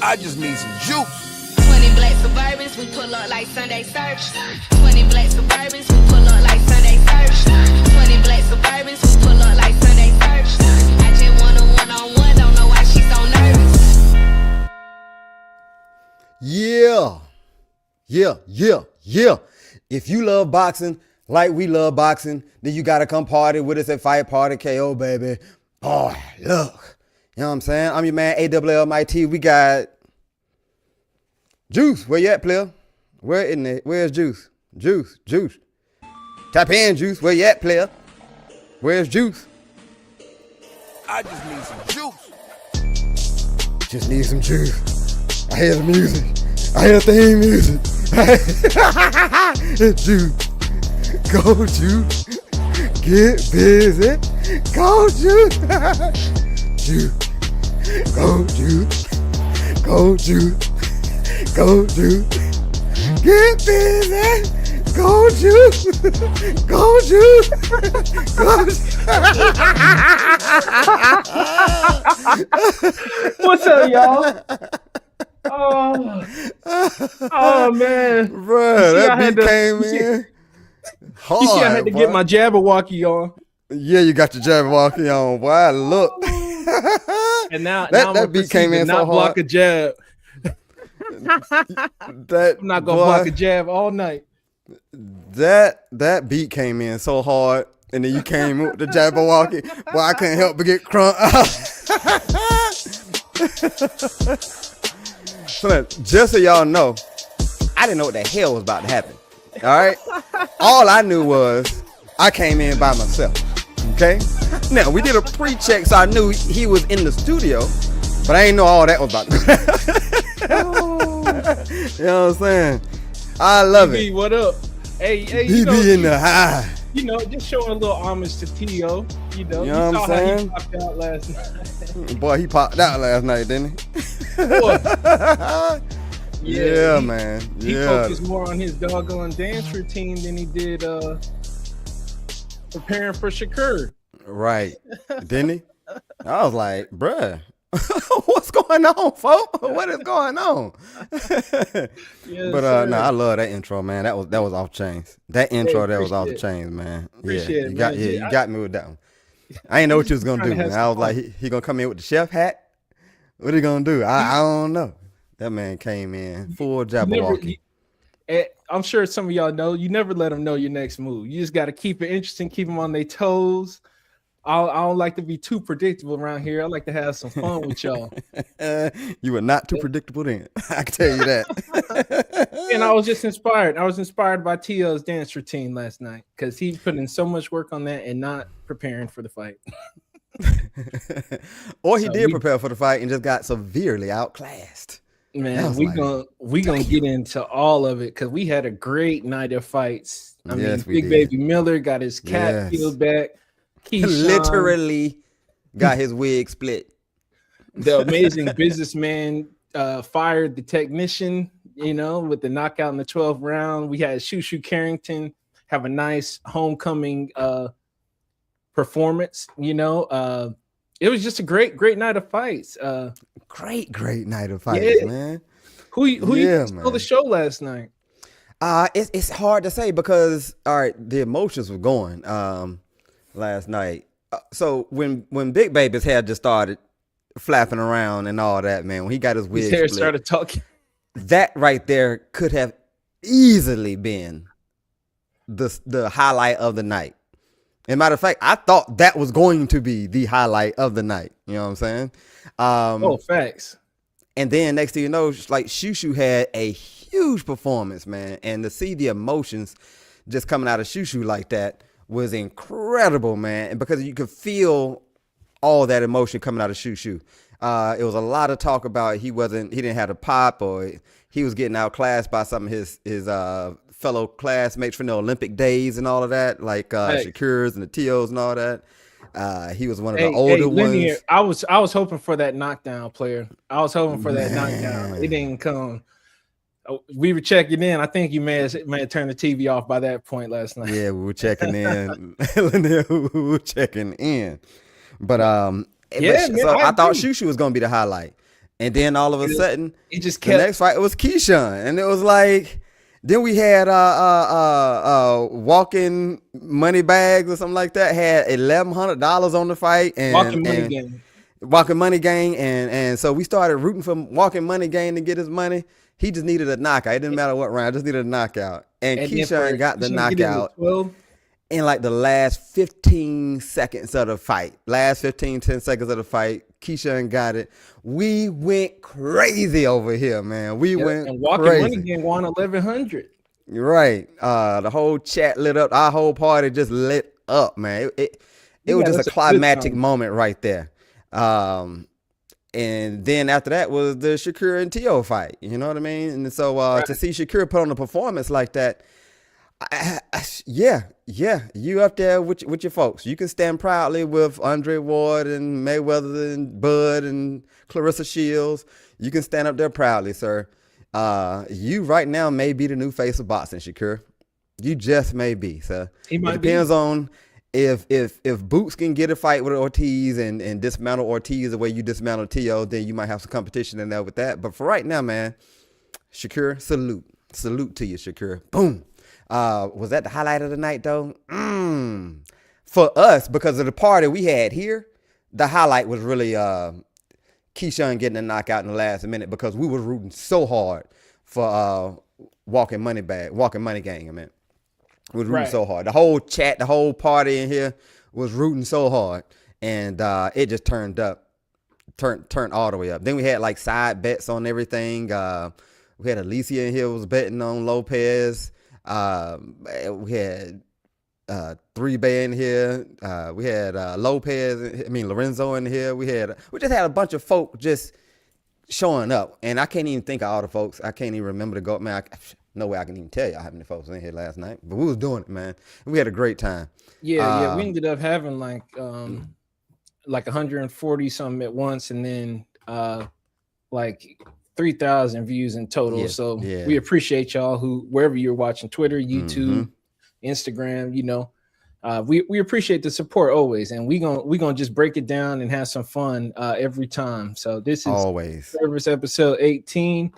I just need some juice. 20 black Suburbans, we pull up like Sunday search. 20 black Suburbans, we pull up like Sunday search. 20 black Suburbans, we pull up like Sunday search. I just want a one-on-one, don't know why she's so nervous. Yeah. If you love boxing like we love boxing, then you got to come party with us at Fight Party KO, baby. Boy, look. You know what I'm saying? I'm your man, AWLMIT. We got Juice. Where you at, player? Where's Juice? Juice. Tap in, Juice. Where you at, player? Where's Juice? I just need some juice. Just need some juice. I hear the music. I hear theme music. It's Juice. Go Juice. Get busy. Go Juice. Juice. Go Juice. Go Juice. Go Juice. Get busy. Go Juice. Go Juice. Go Juice. What's up, y'all? Oh man, Bruh, that beat came in hard. You see, I had to get my Jabberwocky on. Yeah, you got your Jabberwocky on, boy. Look. And now that beat came in so hard. Block a jab. I'm not gonna block a jab all night. That beat came in so hard, and then you came with the Jabberwocky. Boy, I couldn't help but get crunk. So just so y'all know, I didn't know what the hell was about to happen. All right? All I knew was I came in by myself. Okay? Now, we did a pre-check, so I knew he was in the studio, but I didn't know all that was about to happen. You know what I'm saying? I love it. What up? Hey, BB in the high. You know, just showing a little homage to T.O. You know what I'm saying? How he popped out last night. Boy, he popped out last night, didn't he? Yeah, man. He focused more on his doggone dance routine than he did preparing for Shakur. Right. Didn't he? I was like, bruh, what's going on, folks? What is going on? But no, I love that intro, man. That was off chains. That intro was off the chains, man. Appreciate You got me with that one. I didn't know what you was gonna do, man. I was like, he gonna come in with the chef hat. What he gonna do? I don't know. That man came in full Jabberwocky. I'm sure some of y'all know, you never let them know your next move. You just got to keep it interesting, keep them on their toes. I don't like to be too predictable around here. I like to have some fun with y'all. You were not too predictable then. I can tell you that. And I was just inspired. I was inspired by T.O.'s dance routine last night because he put in so much work on that and not preparing for the fight. Or he did prepare for the fight and just got severely outclassed. Man, we gonna get into all of it because we had a great night of fights. I mean, Big Baby Miller got his cat peeled back. KEYSHAWN Literally got his wig split. The amazing businessman fired the technician, you know, with the knockout in the 12th round. We had Shushu Carrington have a nice homecoming performance, you know. It was just a great night of fights. Great night of fights, man. Who you saw the show last night? It's hard to say because the emotions were going last night. So when Big Baby's hair just started flapping around and all that, man, when he got his wig split, started talking. That right there could have easily been the highlight of the night. As a matter of fact, I thought that was going to be the highlight of the night. You know what I'm saying? Facts. And then next thing you know, like Shushu had a huge performance, man. And to see the emotions just coming out of Shushu like that was incredible, man. And because you could feel all that emotion coming out of Shushu. It was a lot of talk about he didn't have a pop, or he was getting outclassed by some of his fellow classmates from the Olympic days and all of that, like Shakur's and the T.O.'s and all that. He was one of the older ones. I was hoping for that knockdown, player. I was hoping for that knockdown. It didn't come. We were checking in. I think you may have turned the TV off by that point last night. Yeah, we were checking in. We were checking in. But I thought Shushu was gonna be the highlight. And then all of a sudden, He just the kept. next fight was KEYSHAWN, and it was like, then we had walking money bags or something like that. Had $1,100 on the fight, and Walking Money Gang. Walking Money Gang, and so we started rooting for Walking Money Gang to get his money. He just needed a knockout. It didn't matter what round, just needed a knockout. And KEYSHAWN got the knockout in like the last 15 seconds of the fight. Last 10 seconds of the fight, KEYSHAWN got it. We went crazy over here, man. We went and Walking crazy. Money Gang won 1,100. You're right. The whole chat lit up. Our whole party just lit up, man. It was just a climactic moment right there. And then after that was the Shakur and Teo fight. You know what I mean? And so to see Shakur put on a performance like that, you up there with your folks. You can stand proudly with Andre Ward and Mayweather and Bud and Clarissa Shields. You can stand up there proudly, sir. You right now may be the new face of boxing, Shakur. You just may be, sir. It depends on if Boots can get a fight with Ortiz and dismantle Ortiz the way you dismantle Teo, then you might have some competition in there with that. But for right now, man, Shakur, salute to you, Shakur. Boom. Was that the highlight of the night, though? For us, because of the party we had here, the highlight was really KEYSHAWN getting a knockout in the last minute, because we was rooting so hard for Walking Money Gang, I mean. We was rooting so hard. The whole chat, the whole party in here was rooting so hard. And it just turned all the way up. Then we had like side bets on everything. We had Alicia in here was betting on Lopez. We had 3-Bay in here. We had Lorenzo in here. We just had a bunch of folk just showing up, and I can't even think of all the folks. I can't even remember to go. Man, no way I can even tell y'all how many folks in here last night. But we was doing it, man. We had a great time. Yeah, we ended up having like 140 something at once, and then like 3,000 views in total. We appreciate y'all wherever you're watching, Twitter, YouTube, Instagram, you know. We appreciate the support always, and we gonna just break it down and have some fun every time. So this is always service episode 18,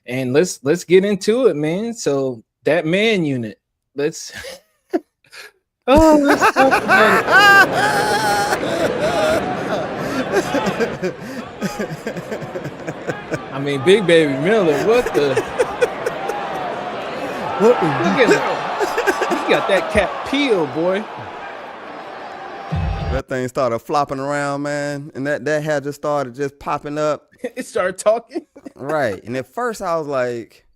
and let's get into it, man. So that man unit, let's let's talk about it. I mean, Big Baby Miller, what the? Look at him. He got that cap peeled, boy. That thing started flopping around, man, and that hair just started just popping up. It started talking. Right, and at first I was like,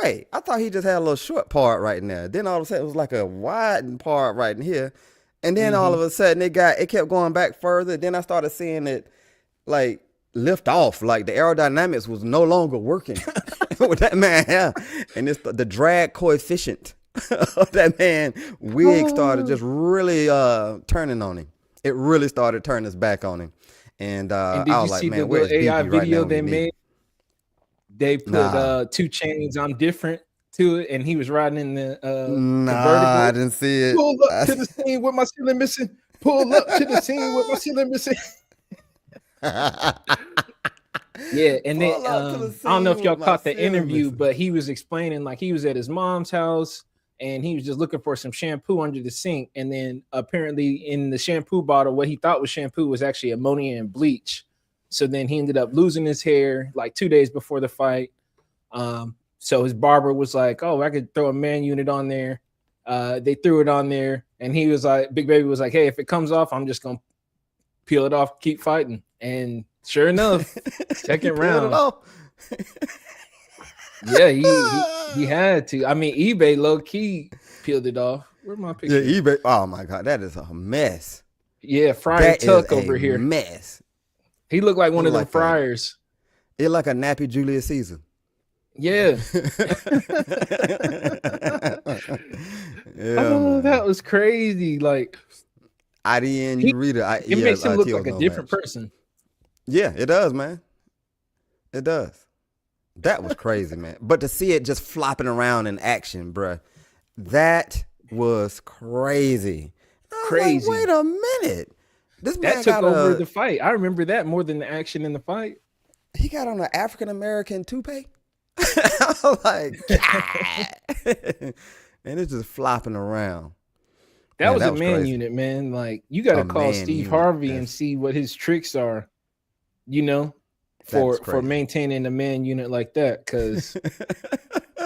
wait, I thought he just had a little short part right in there. Then all of a sudden it was like a wide part right in here, and then all of a sudden it kept going back further. Then I started seeing it like lift off, like the aerodynamics was no longer working with that man hair, and it's the drag coefficient of that man wig started just really turning on him. It really started turning his back on him, and I was like, man, where's AI BB video right now they made? They put 2 Chainz, I'm Different to it, and he was riding in the convertible. I didn't see it. Pull up to the scene with my ceiling missing. Pull up to the scene with my ceiling missing. Yeah, and then I don't know if y'all caught the interview, but he was explaining like he was at his mom's house and he was just looking for some shampoo under the sink, and then apparently in the shampoo bottle, what he thought was shampoo was actually ammonia and bleach. So then he ended up losing his hair like 2 days before the fight. So his barber was like, "Oh, I could throw a man unit on there." They threw it on there, and he was like, Big Baby was like, "Hey, if it comes off, I'm just gonna peel it off, keep fighting." And sure enough, second round. Yeah, he had to. I mean, eBay low key peeled it off. Where's my picture? Yeah, eBay. Oh my God, that is a mess. Yeah, Friar Tuck over here. Mess. He looked like one of them friars. It like a nappy Julius Caesar. Yeah. Oh, that was crazy. Like IDN, you read it. It makes him look like a different person. Yeah, it does, man. It does. That was crazy, man. But to see it just flopping around in action, bruh, that was crazy. Crazy. Like, wait a minute. This man that took over the fight. I remember that more than the action in the fight. he got on an African American toupee. I was like, and it's just flopping around. That was a man crazy. unit, man. Like, you got to call Steve Harvey and see what his tricks are, you know, for maintaining a man unit like that. Because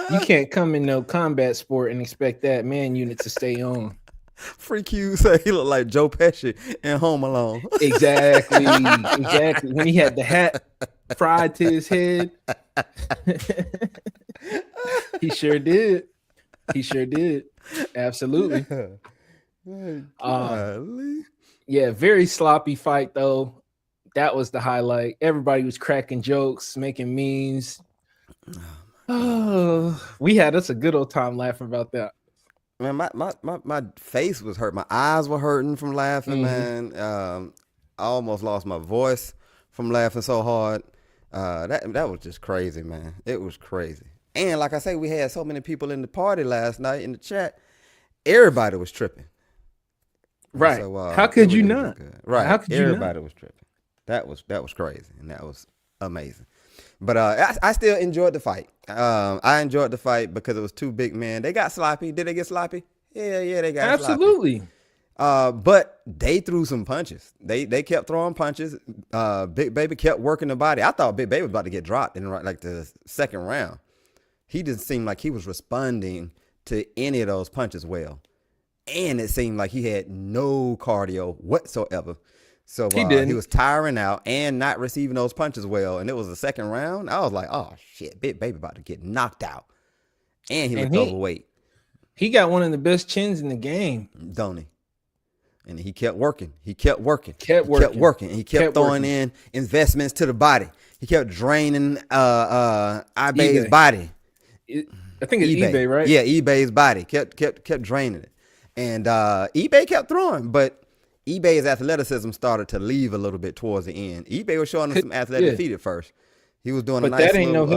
you can't come in no combat sport and expect that man unit to stay on. Free Q said he looked like Joe Pesci in Home Alone. Exactly. When he had the hat fried to his head. He sure did. Absolutely. Yeah, very sloppy fight though. That was the highlight. Everybody was cracking jokes, making memes. Oh, we had us a good old time laughing about that. Man, my face was hurt. My eyes were hurting from laughing, man. I almost lost my voice from laughing so hard. That was just crazy, man. It was crazy. And like I say, we had so many people in the party last night in the chat. Everybody was tripping. Right. So, how could you not? Right. How could Everybody was tripping. That was crazy, and that was amazing. But I still enjoyed the fight. I enjoyed the fight because it was two big men. They got sloppy. Did they get sloppy? Yeah, they got absolutely sloppy. But they threw some punches. They kept throwing punches. Big Baby kept working the body. I thought Big Baby was about to get dropped in like the second round. He didn't seem like he was responding to any of those punches well. And it seemed like he had no cardio whatsoever. So he was tiring out and not receiving those punches well. And it was the second round. I was like, oh, shit, Big Baby about to get knocked out. And he looked overweight. He got one of the best chins in the game. Don't he? And he kept working. And he kept throwing in investments to the body. He kept draining eBay's body. I think it's eBay, right? Yeah, eBay's body. Kept draining it. And eBay kept throwing, but eBay's athleticism started to leave a little bit towards the end. eBay was showing him some athletic feet at first. He was doing a nice that ain't no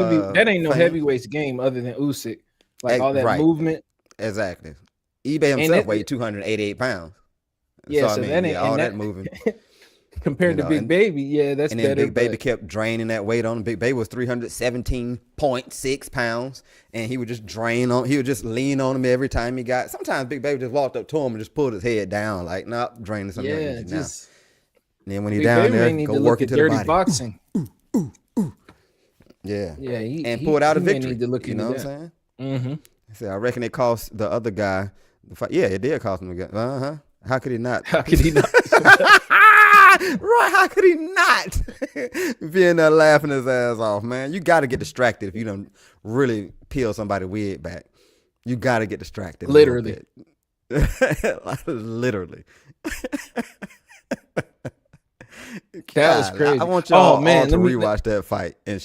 heavyweights game other than Usyk. Like all that movement. Exactly. eBay himself weighed 288 pounds. Yeah, so that ain't all that moving. Compared to Big Baby, that's and better. And then Big Baby kept draining that weight on him. Big Baby was 317.6 pounds, and he would just he would just lean on him every time he got. Sometimes Big Baby just walked up to him and just pulled his head down, like, nope, draining some energy now. And then when he's down there, go work into the body. Boxing. Yeah. Yeah, pulled out a victory. Need to look you know what I'm saying? Mm-hmm. I reckon it cost the other guy the fight. Yeah, it did cost him a gun. How could he not? Right, how could he not be in there laughing his ass off, man? You got to get distracted if you don't really peel somebody's wig back. You got to get distracted. Literally. Literally. That was crazy. I want y'all to rewatch that fight and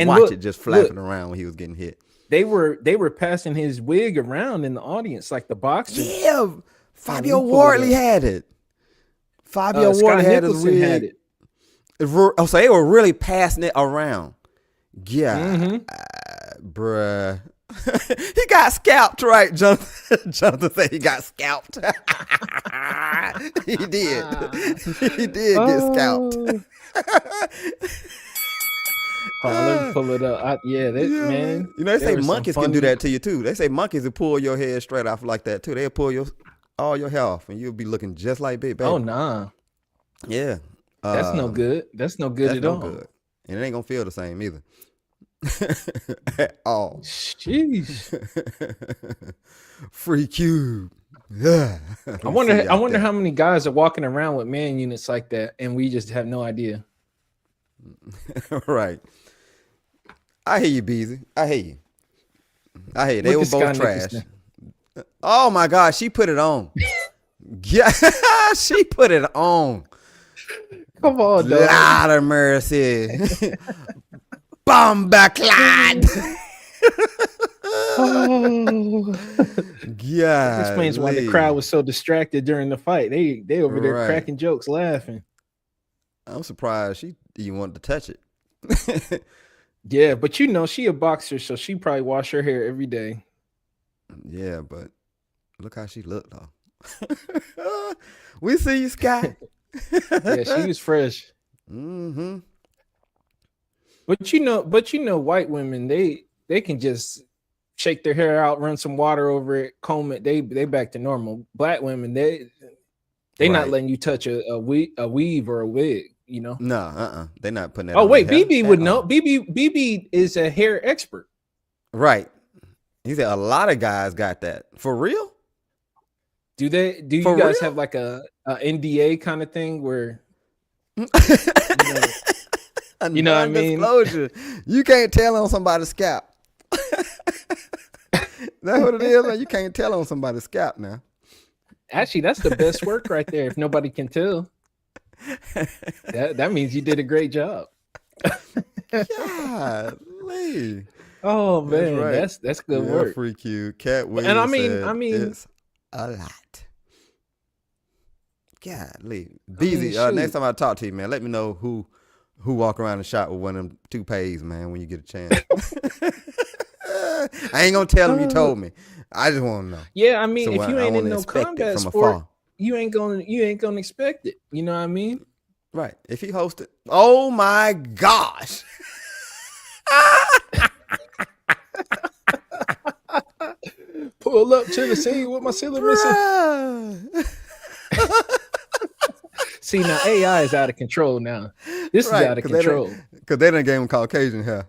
watch it just flapping around when he was getting hit. They were passing his wig around in the audience like the boxers. Yeah, Fabio Wardley had it. Fabio Wardley had his wig. Had it. So they were really passing it around. Yeah, bruh. He got scalped, right? Jonathan said he got scalped. He did. He did get scalped. Let me pull it up. Man. You know, they say monkeys can do that to you too. They say monkeys will pull your hair straight off like that too. They'll pull all your hair off, and you'll be looking just like Big Baby. Oh nah. Yeah. That's no good. That's no good at all. Good. And it ain't gonna feel the same either. At all. Jeez. Free cube. Yeah. I wonder how many guys are walking around with man units like that, and we just have no idea. Right. I hear you, Beezy. I hear you. They were both trash. Oh my God, she put it on. Yeah, she put it on. Come on, dog. Lord of mercy. Bombaclad. Oh. Yeah. This explains why the crowd was so distracted during the fight. They over there cracking jokes, laughing. I'm surprised she even wanted to touch it. Yeah, but you know, she a boxer, so she probably wash her hair every day. Yeah, but look how she looked, though. We see you, Scott. Yeah, she was fresh. Mm-hmm. But white women, they can just shake their hair out, run some water over it, comb it. They back to normal. Black women, they not letting you touch a weave or a wig. You know? No, they're not putting that. Oh wait, BB would know. BB is a hair expert. Right. He said a lot of guys got that. For real? Do you guys have like a NDA kind of thing where you know what I mean? Disclosure. You can't tell on somebody's scalp. That's what it is. Like, you can't tell on somebody's scalp now. Actually, that's the best work right there. If nobody can tell, that means you did a great job. Golly. Oh man, that's good work. Free Q. Cat Williams. And I mean, it's a lot. Golly. Beezy, next time I talk to you, man, let me know who walk around the shop with one of them toupees, man, when you get a chance. I ain't gonna tell him you told me. I just want to know. Yeah, I mean, if you ain't in no combat sport, you ain't gonna expect it. You know what I mean? Right. If he hosted, oh my gosh. Pull up to the scene with my ceiling missing. See, now AI is out of control now. This is out of control. Because they done gave him Caucasian hair.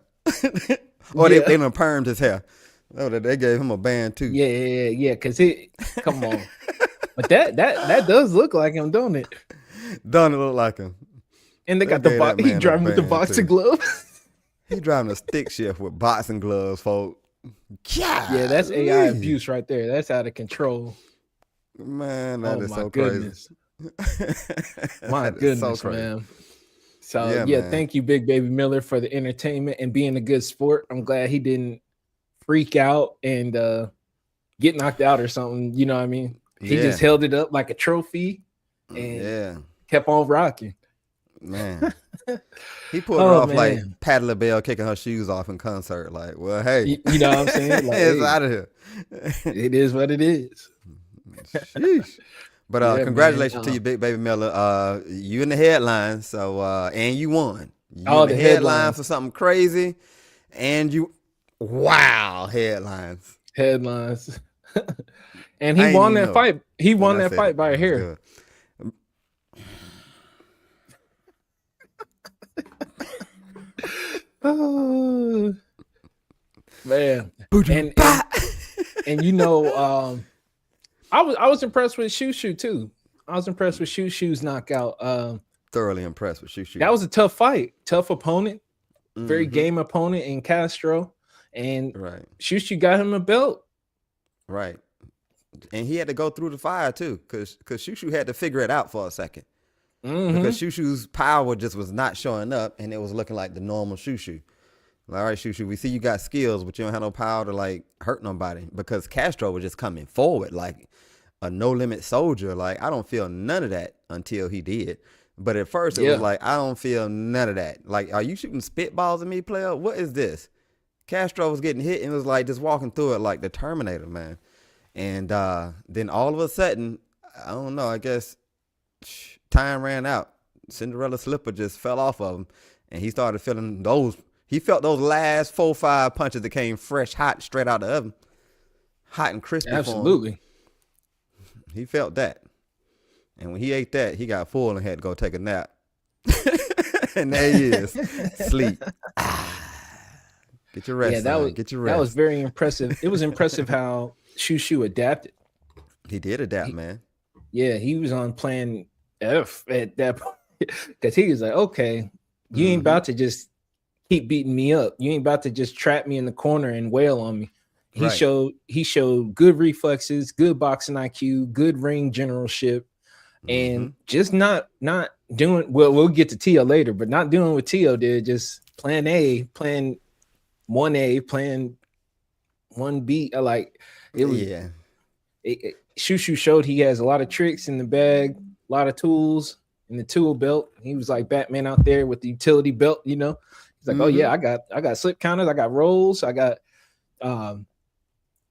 Or they done permed his hair. Oh, they gave him a band too. Yeah. Because come on. But that does look like him, don't it? Don't it look like him? And they got the box. He driving with the boxing gloves. He driving a stick shift with boxing gloves, folks. Yeah, that's AI abuse right there. That's out of control. Man, that is so crazy. My goodness, so man. So yeah, thank you, Big Baby Miller, for the entertainment and being a good sport. I'm glad he didn't freak out and get knocked out or something. You know what I mean? He just held it up like a trophy and kept on rocking. Man, he pulled her off like Patti LaBelle kicking her shoes off in concert. Like, well, hey, you know what I'm saying? Like, it's out of here. It is what it is. Sheesh. But congratulations to you, Big Baby Miller. You in the headlines, so and you won. You in the headlines for something crazy, and headlines. And he won that fight. He won that fight by a hair. Oh man, and you know, I was impressed with Shushu too. I was impressed with Shushu's knockout. Thoroughly impressed with Shushu. That was a tough fight, tough opponent, very game opponent in Castro, and Shushu got him a belt. Right, and he had to go through the fire too, because Shushu had to figure it out for a second. Because Shushu's power just was not showing up, and it was looking like the normal Shushu. Like, all right, Shushu, we see you got skills, but you don't have no power to like hurt nobody. Because Castro was just coming forward like a no-limit soldier. Like, I don't feel none of that until he did. But at first, it was like, I don't feel none of that. Like, are you shooting spitballs at me, player? What is this? Castro was getting hit and was like just walking through it like the Terminator, man. And then all of a sudden, I don't know, I guess time ran out. Cinderella slipper just fell off of him, and he started feeling those. He felt those last 4-5 punches that came fresh, hot, straight out of the oven, hot and crispy. Absolutely, he felt that, and when he ate that, he got full and had to go take a nap. And there he is, sleep. Get your rest. Yeah, get your rest. That was very impressive. It was impressive how Shushu adapted. He did adapt, man. Yeah, he was on plan F at that point, because he was like, okay, you ain't about to just keep beating me up. You ain't about to just trap me in the corner and wail on me. He showed good reflexes, good boxing IQ, good ring generalship, and just not doing well. We'll get to Tio later, but not doing what Tio did. Just plan A, plan 1A, plan 1B. Like it was. Yeah. Shushu showed he has a lot of tricks in the bag, a lot of tools in the tool belt. He was like Batman out there with the utility belt, you know. He's like, oh yeah, I got slip counters, I got rolls, I got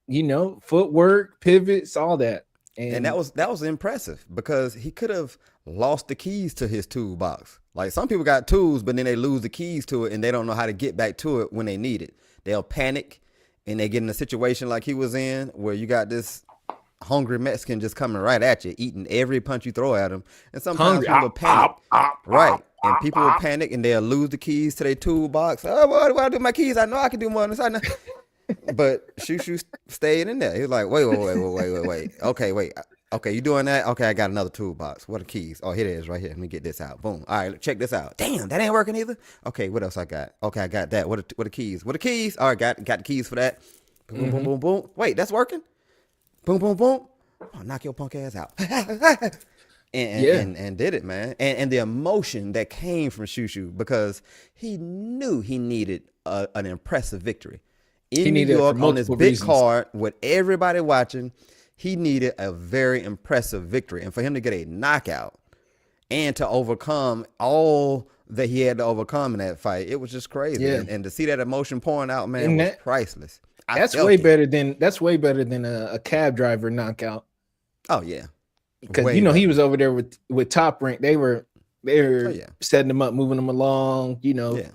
you know, footwork, pivots, all that. And that was impressive because he could have lost the keys to his toolbox. Like some people got tools, but then they lose the keys to it and they don't know how to get back to it when they need it. They'll panic and they get in a situation like he was in where you got this hungry Mexican just coming right at you, eating every punch you throw at him. And sometimes people panic. Right. And people will panic and they'll lose the keys to their toolbox. Oh, what do I do with my keys? I know I can do more than this. But Shushu stayed in there. He was like, wait. Okay, wait. Okay, you doing that? Okay, I got another toolbox. What are the keys? Oh, here it is right here. Let me get this out. Boom. All right, check this out. Damn, that ain't working either. Okay, what else I got? Okay, I got that. What are the keys? What are the keys? All right, got the keys for that. Boom, boom, boom, boom. Wait, that's working? Boom, boom, boom. Oh, knock your punk ass out. and did it, man. And the emotion that came from Shushu because he knew he needed an impressive victory. In New York on this big card with everybody watching, he needed a very impressive victory. And for him to get a knockout and to overcome all that he had to overcome in that fight, it was just crazy. Yeah. And to see that emotion pouring out, man, was priceless. That's way better than a cab driver knockout. Oh yeah, because he was over there with Top Rank. They were setting him up, moving him along. Yeah.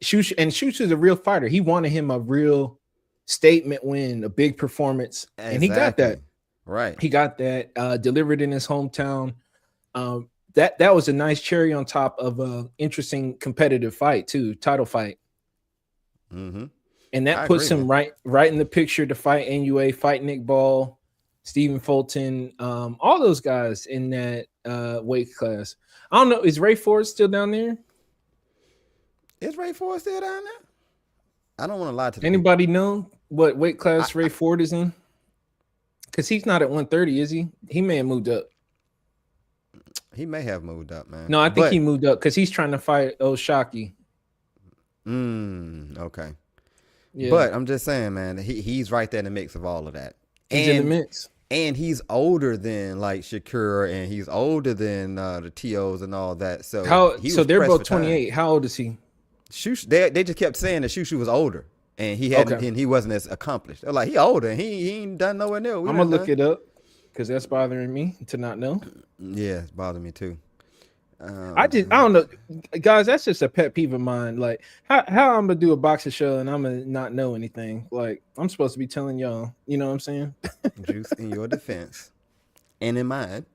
Shushu's a real fighter. He wanted him a real statement win, a big performance, and he got that. Right, he got that delivered in his hometown. That was a nice cherry on top of a interesting competitive fight too, title fight. Mm-hmm. And that puts him right in the picture to fight NUA, fight Nick Ball, Stephen Fulton, all those guys in that weight class. I don't know. Is Ray Ford still down there? Is Ray Ford still down there? I don't want to lie to anybody. Know what weight class Ray Ford is in? Because he's not at 130, is he? He may have moved up. He may have moved up, man. No, I think he moved up because he's trying to fight Shockey. Okay. Yeah. But I'm just saying, man, he's right there in the mix of all of that. He's in the mix. And he's older than like Shakur, and he's older than the TOs and all that. So they're both 28. How old is he? They just kept saying that Shushu was older, and he wasn't as accomplished. They're like, he older, and he ain't done nowhere near. I'm gonna look it up because that's bothering me to not know. Yeah, it's bothering me too. I don't know, guys. That's just a pet peeve of mine. Like, how I'm gonna do a boxing show and I'm gonna not know anything. Like, I'm supposed to be telling y'all. You know what I'm saying? Juice, in your defense, and in mine,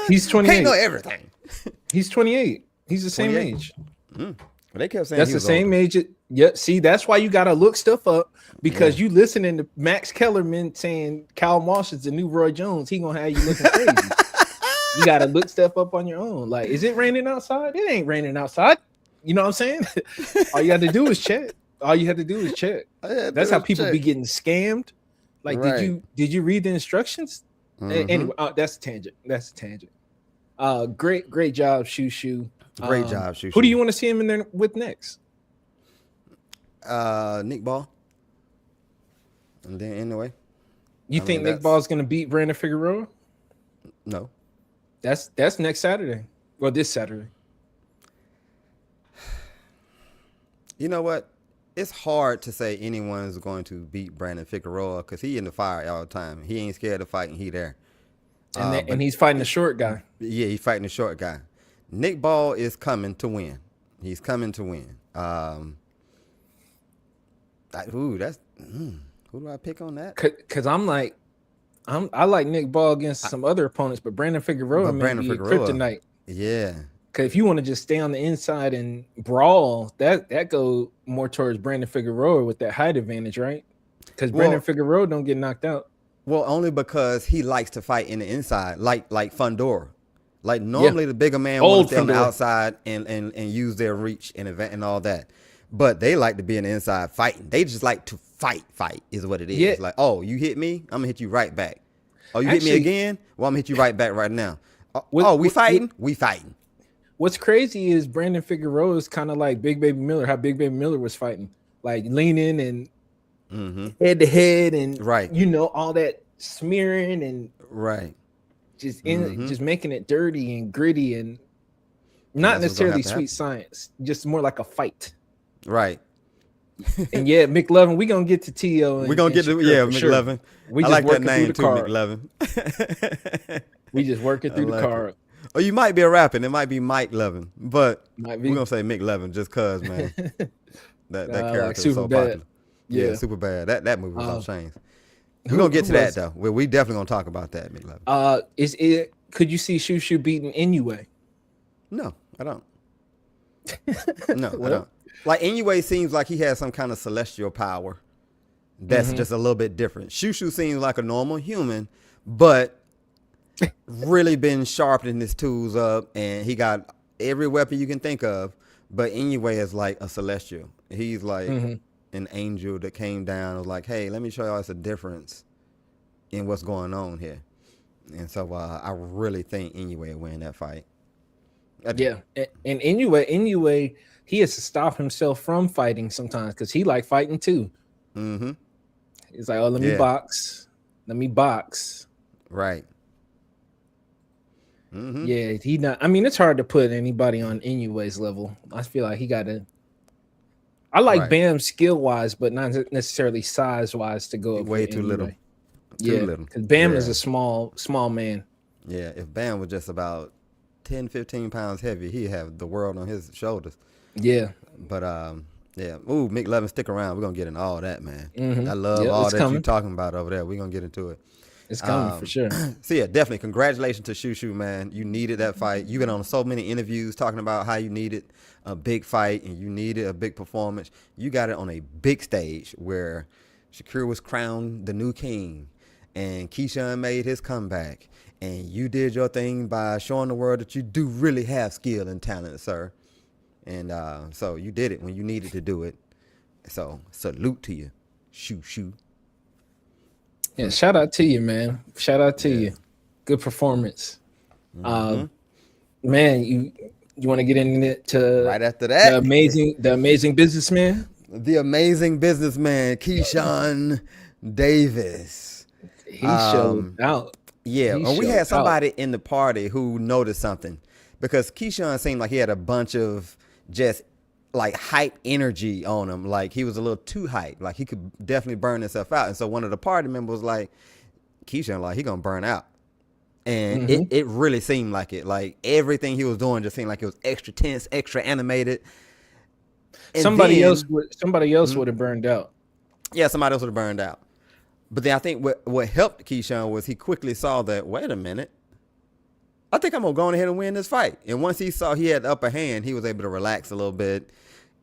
he's 28. Can't know everything. He's 28. He's the same age. Well, they kept saying that's the same age. Yep. See, that's why you gotta look stuff up because you listening to Max Kellerman saying Cal Walsh is the new Roy Jones. He gonna have you looking crazy. You gotta look stuff up on your own. Like, is it raining outside? It ain't raining outside. You know what I'm saying? All you have to do is check. That's how people be getting scammed. Like, did you read the instructions? Anyway, that's a tangent. Great job, Shushu. Great job, Shushu. Who do you want to see him in there with next? Nick Ball. And then anyway. You think Nick Ball's gonna beat Brandon Figueroa? No. That's next Saturday. Well, this Saturday. You know what? It's hard to say anyone's going to beat Brandon Figueroa because he in the fire all the time. He ain't scared of fighting. He there. And he's fighting the short guy. Yeah, he's fighting the short guy. Nick Ball is coming to win. He's coming to win. Who do I pick on that? Because I like Nick Ball against some other opponents, but Brandon Figueroa may be kryptonite. Yeah. Because if you want to just stay on the inside and brawl, that go more towards Brandon Figueroa with that height advantage, right? Because Brandon Figueroa don't get knocked out. Well, only because he likes to fight in the inside, like Fundora. Like normally the bigger man wants to stay on the outside and use their reach and all that. But they like to be in the inside fighting. They just like to fight is what it is. Yeah. Like, oh, you hit me, I'm gonna hit you right back. Oh, you hit me again? Well, I'm gonna hit you right back right now. We fighting? We fighting. What's crazy is Brandon Figueroa is kind of like Big Baby Miller, how Big Baby Miller was fighting. Like leaning and head to head and all that smearing and just just making it dirty and gritty and not necessarily sweet science, just more like a fight. Right. And yeah, McLovin, we gonna get to T.O. We're gonna get to McLovin. We I just like that working name through the too, card. McLovin. We just working through the card. Or you might be a rapper, and it might be Mike Levin, but Might we're be. gonna say McLovin just cause, man. that character like is so Superbad. popular. Yeah, super bad. That movie was off chains. We're gonna get to that though. We definitely gonna talk about that, McLovin. Could you see Shushu beating Inoue? No, I don't. No, I don't. Like Inoue seems like he has some kind of celestial power that's just a little bit different. Shushu seems like a normal human, but really been sharpening his tools up, and he got every weapon you can think of. But Inoue is like a celestial. He's like an angel that came down and was like, hey, let me show y'all it's a difference in what's going on here. And so I really think Inoue will win that fight. Yeah, and Inoue, he has to stop himself from fighting sometimes because he like fighting too. He's like, oh, let me box. Right. Yeah, he not. I mean, it's hard to put anybody on Inoue's level. I feel like he got to. I like Bam skill wise, but not necessarily size wise to go up way too little. Too little. Because Bam is a small man. Yeah, if Bam was just about 10, 15 pounds heavy, he'd have the world on his shoulders. Yeah. But yeah. Ooh, McLovin, stick around. We're gonna get into all that, man. I love all that you're talking about over there. We're gonna get into it. It's coming for sure. So yeah, definitely. Congratulations to Shushu, man. You needed that fight. You've been on so many interviews talking about how you needed a big fight and you needed a big performance. You got it on a big stage where Shakur was crowned the new king and KEYSHAWN made his comeback. And you did your thing by showing the world that you do really have skill and talent, sir. And so you did it when you needed to do it. So salute to you, Shushu. Yeah, shout out to you, man. Shout out to you. Good performance. Man, you want to get into right after that the amazing businessman? The amazing businessman, KEYSHAWN Davis. He showed out. Yeah, and we had somebody in the party who noticed something because KEYSHAWN seemed like he had a bunch of just like hype energy on him. Like he was a little too hype. Like he could definitely burn himself out. And so one of the party members was like, KEYSHAWN, like he gonna burn out. And it really seemed like it. Like everything he was doing just seemed like it was extra tense, extra animated. And somebody else would have burned out. Yeah, somebody else would have burned out. But then I think what helped KEYSHAWN was he quickly saw that, wait a minute, I think I'm going to go ahead and win this fight. And once he saw he had the upper hand, he was able to relax a little bit,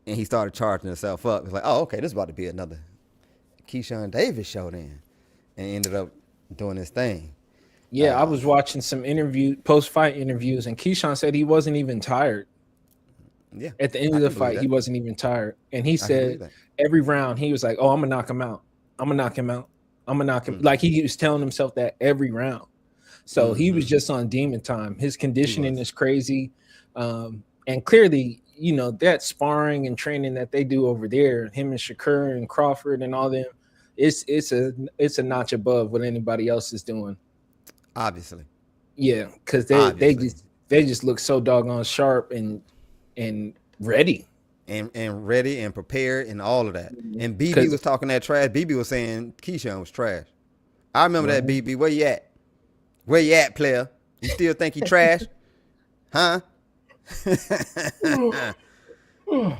and he started charging himself up. He's like, oh, okay, this is about to be another KEYSHAWN Davis show then. And ended up doing his thing. Yeah, I was watching some post-fight interviews, and KEYSHAWN said he wasn't even tired. Yeah. At the end of the fight, he wasn't even tired. And he said every round, he was like, oh, I'm going to knock him out. I'm going to knock him out. I'm going to knock him. Like he was telling himself that every round. So he was just on demon time. His conditioning is crazy. And clearly, you know, that sparring and training that they do over there, him and Shakur and Crawford and all them, it's a notch above what anybody else is doing. Obviously. Yeah, because they just look so doggone sharp and ready. And ready and prepared and all of that. And BB was talking that trash. BB was saying KEYSHAWN was trash. I remember that, BB. Where you at? Where you at, player? You still think he trash? Huh?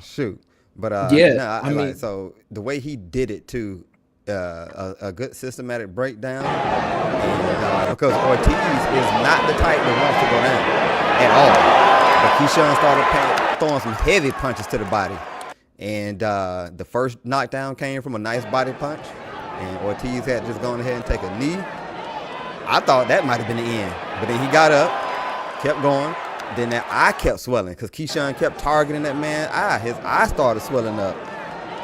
Shoot. But I mean, so the way he did it too, a good systematic breakdown. And, because Ortiz is not the type that wants to go down at all. But KEYSHAWN started throwing some heavy punches to the body. And the first knockdown came from a nice body punch. And Ortiz had just gone ahead and take a knee. I thought that might have been the end. But then he got up, kept going. Then that eye kept swelling because KEYSHAWN kept targeting that man's eye. His eye started swelling up.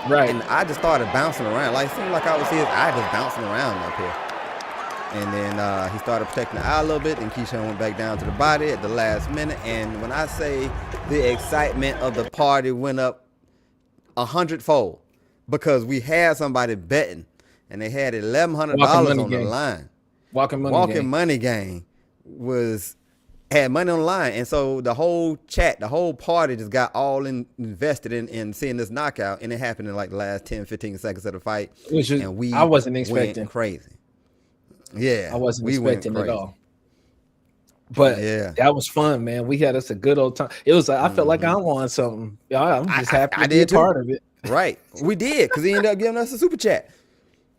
Right. And I just started bouncing around. Like, it seemed like I would see his eye just bouncing around up here. And then he started protecting the eye a little bit. And KEYSHAWN went back down to the body at the last minute. And when I say the excitement of the party went up 100-fold because we had somebody betting. And they had $1,100 on the line. Walking money game was had money on the line. And so the whole chat, the whole party just got all invested in seeing this knockout. And it happened in like the last 10, 15 seconds of the fight. I wasn't expecting. Went crazy. Yeah. I wasn't expecting at all. But yeah, that was fun, man. We had us a good old time. It was like, I felt like I won something. I'm just happy to be a part of it. Right. We did, because he ended up giving us a super chat.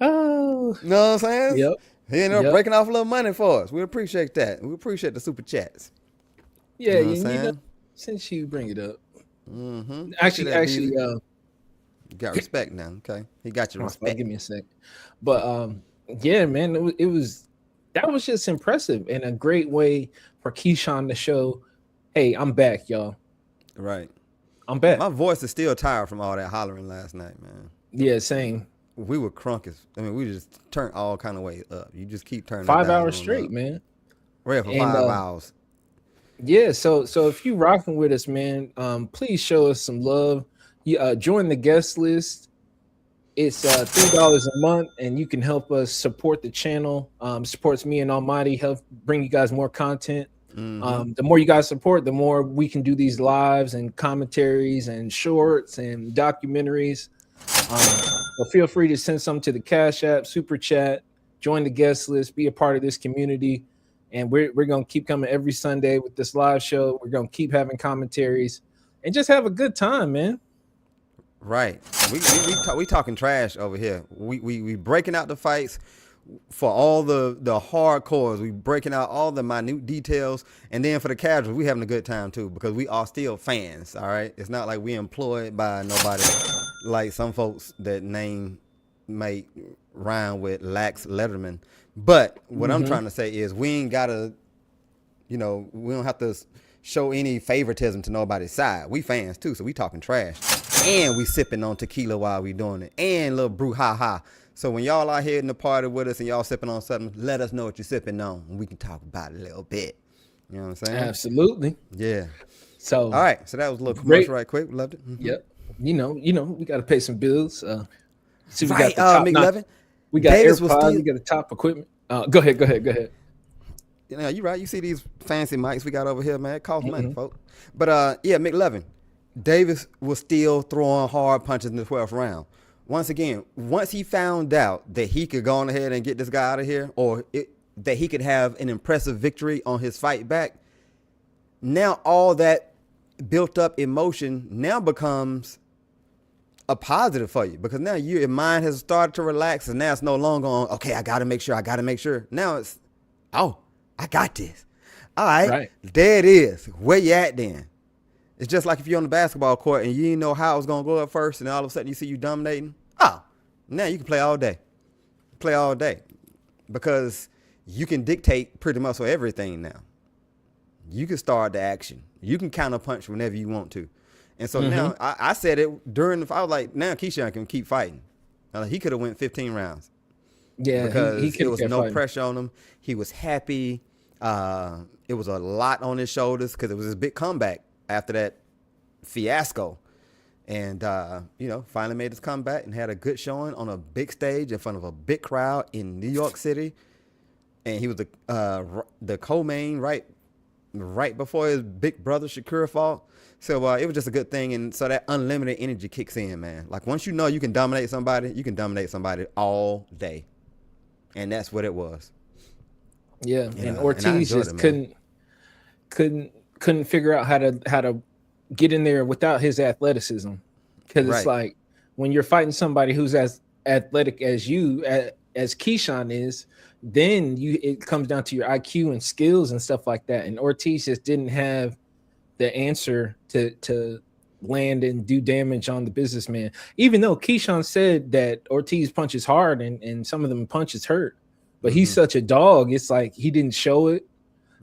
Oh. You know what I'm saying? Yep. He ended up breaking off a little money for us. We appreciate that. We appreciate the super chats. Yeah, you know, since you bring it up. Actually, you got respect now. Okay. He got your respect. Give me a sec. But yeah, man, that was just impressive and a great way for KEYSHAWN to show, hey, I'm back, y'all. Right. I'm back. My voice is still tired from all that hollering last night, man. Yeah, same. We were crunk as, we just turned all kind of ways up. You just keep turning 5 hours straight, up. Man. We're here for 5 hours. Yeah, so if you rocking with us, man, please show us some love. Join the guest list. It's $3 a month, and you can help us support the channel. Supports me and Almighty, help bring you guys more content. The more you guys support, the more we can do these lives and commentaries and shorts and documentaries. So feel free to send some to the Cash App, Super Chat, join the guest list, be a part of this community. And we're going to keep coming every Sunday with this live show. We're going to keep having commentaries and just have a good time, man. Right. We talking trash over here. We breaking out the fights for all the hardcores. We breaking out all the minute details. And then for the casuals, we having a good time too, because we are still fans. All right. It's not like we employed by nobody like some folks that name may rhyme with Lax Letterman. But what I'm trying to say is we ain't gotta, we don't have to show any favoritism to nobody's side. We fans too, so we talking trash. And we sipping on tequila while we doing it. And little brouhaha. So when y'all out here in the party with us and y'all sipping on something, let us know what you're sipping on, and we can talk about it a little bit. You know what I'm saying? Absolutely. Yeah. So all right. So that was a little commercial right quick. We loved it. Yep. You know, we got to pay some bills. See, we right, got the top we got Davis AirPods, we got the top equipment. Go ahead. You know, you're right. You see these fancy mics we got over here, man. It costs money, folks. But yeah, McLevin, Davis was still throwing hard punches in the 12th round. Once again, once he found out that he could go on ahead and get this guy out of here, or that he could have an impressive victory on his fight back, now all that built up emotion now becomes a positive for you, because now your mind has started to relax, and now it's no longer on, okay, I got to make sure. Now it's, oh, I got this. All right. There it is. Where you at then? It's just like if you're on the basketball court and you didn't know how it was going to go at first, and all of a sudden you see you dominating. Oh, now you can play all day. Because you can dictate pretty much everything now. You can start the action. You can counter punch whenever you want to. And so now I said it during the, I was like, now KEYSHAWN can keep fighting. He could have went 15 rounds. Yeah, because there was no pressure on him. He was happy. It was a lot on his shoulders because it was his big comeback after that fiasco. And, finally made his comeback and had a good showing on a big stage in front of a big crowd in New York City. And he was the co-main right before his big brother SHAKUR fought. So it was just a good thing. And so that unlimited energy kicks in, man. Like once you know you can dominate somebody, you can dominate somebody all day. And that's what it was. Yeah. And Ortiz just couldn't figure out how to get in there without his athleticism. Because it's like when you're fighting somebody who's as athletic as you, as KEYSHAWN is, then it comes down to your IQ and skills and stuff like that. And Ortiz just didn't have the answer to land and do damage on the businessman. Even though KEYSHAWN said that Ortiz punches hard and some of them punches hurt, but he's such a dog. It's like he didn't show it.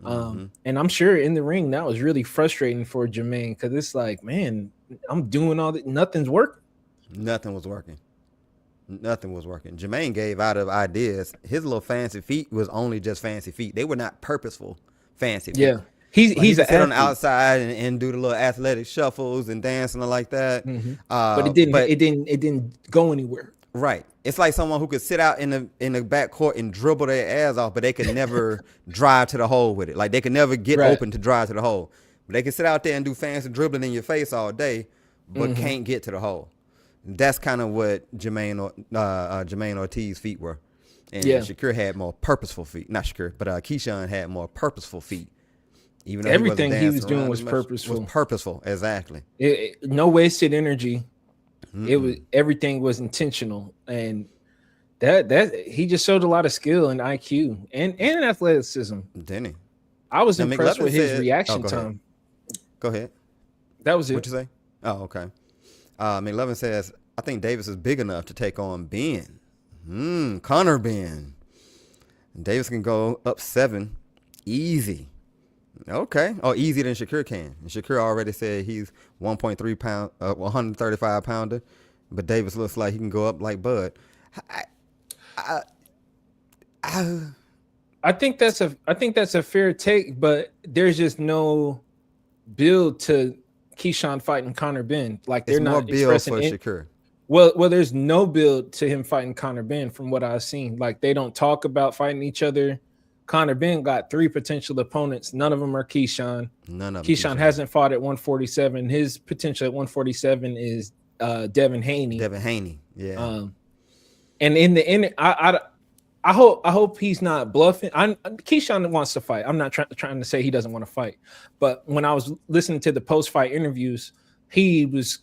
And I'm sure in the ring that was really frustrating for Jamaine, because it's like, man, I'm doing all that, nothing's working. Nothing was working. Jamaine gave out of ideas. His little fancy feet was only just fancy feet. They were not purposeful fancy feet. Yeah. He's sit on the outside and do the little athletic shuffles and dancing like that. But it didn't go anywhere. Right. It's like someone who could sit out in the back court and dribble their ass off, but they could never drive to the hole with it. Like they could never get open to drive to the hole. But they can sit out there and do fancy dribbling in your face all day, but can't get to the hole. That's kind of what Jermaine Ortiz's feet were. And Shakur had more purposeful feet. Not Shakur, but KEYSHAWN had more purposeful feet. Even though everything he was doing was purposeful. Was purposeful, exactly. No wasted energy. It was everything was intentional, and that he just showed a lot of skill and IQ and athleticism. Didn't he? I was impressed with his reaction time. Go ahead. That was it. What'd you say? Oh, okay. McLovin says, I think Davis is big enough to take on Ben. Conor Benn. Davis can go up 7 easy. Okay. Oh, easier than Shakur can. And Shakur already said he's 1.3 pound, 135 pounder, but Davis looks like he can go up like Bud. I think that's a fair take, but there's just no build to KEYSHAWN fighting Conor Benn. Like they're not build for Shakur. Well, there's no build to him fighting Conor Benn from what I've seen. Like they don't talk about fighting each other. Conor Benn got 3 potential opponents. None of them are KEYSHAWN. None of them. KEYSHAWN hasn't fought at 147. His potential at 147 is Devin Haney. Devin Haney, yeah. And in the end, I hope he's not bluffing. KEYSHAWN wants to fight. I'm not trying to say he doesn't want to fight, but when I was listening to the post-fight interviews, he was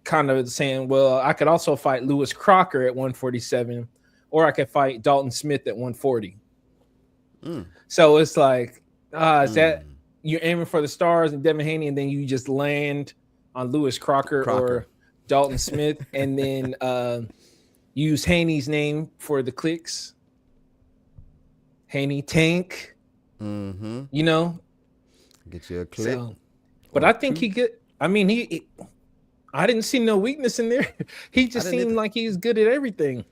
kind of saying, "Well, I could also fight Lewis Crocker at 147, or I could fight Dalton Smith at 140." So it's like, is that you're aiming for the stars and Devin Haney, and then you just land on Lewis Crocker. Or Dalton Smith, and then use Haney's name for the clicks. Haney Tank, you know, get you a click. So, but I think he could. I mean, I didn't see no weakness in there. He just seemed like he's good at everything.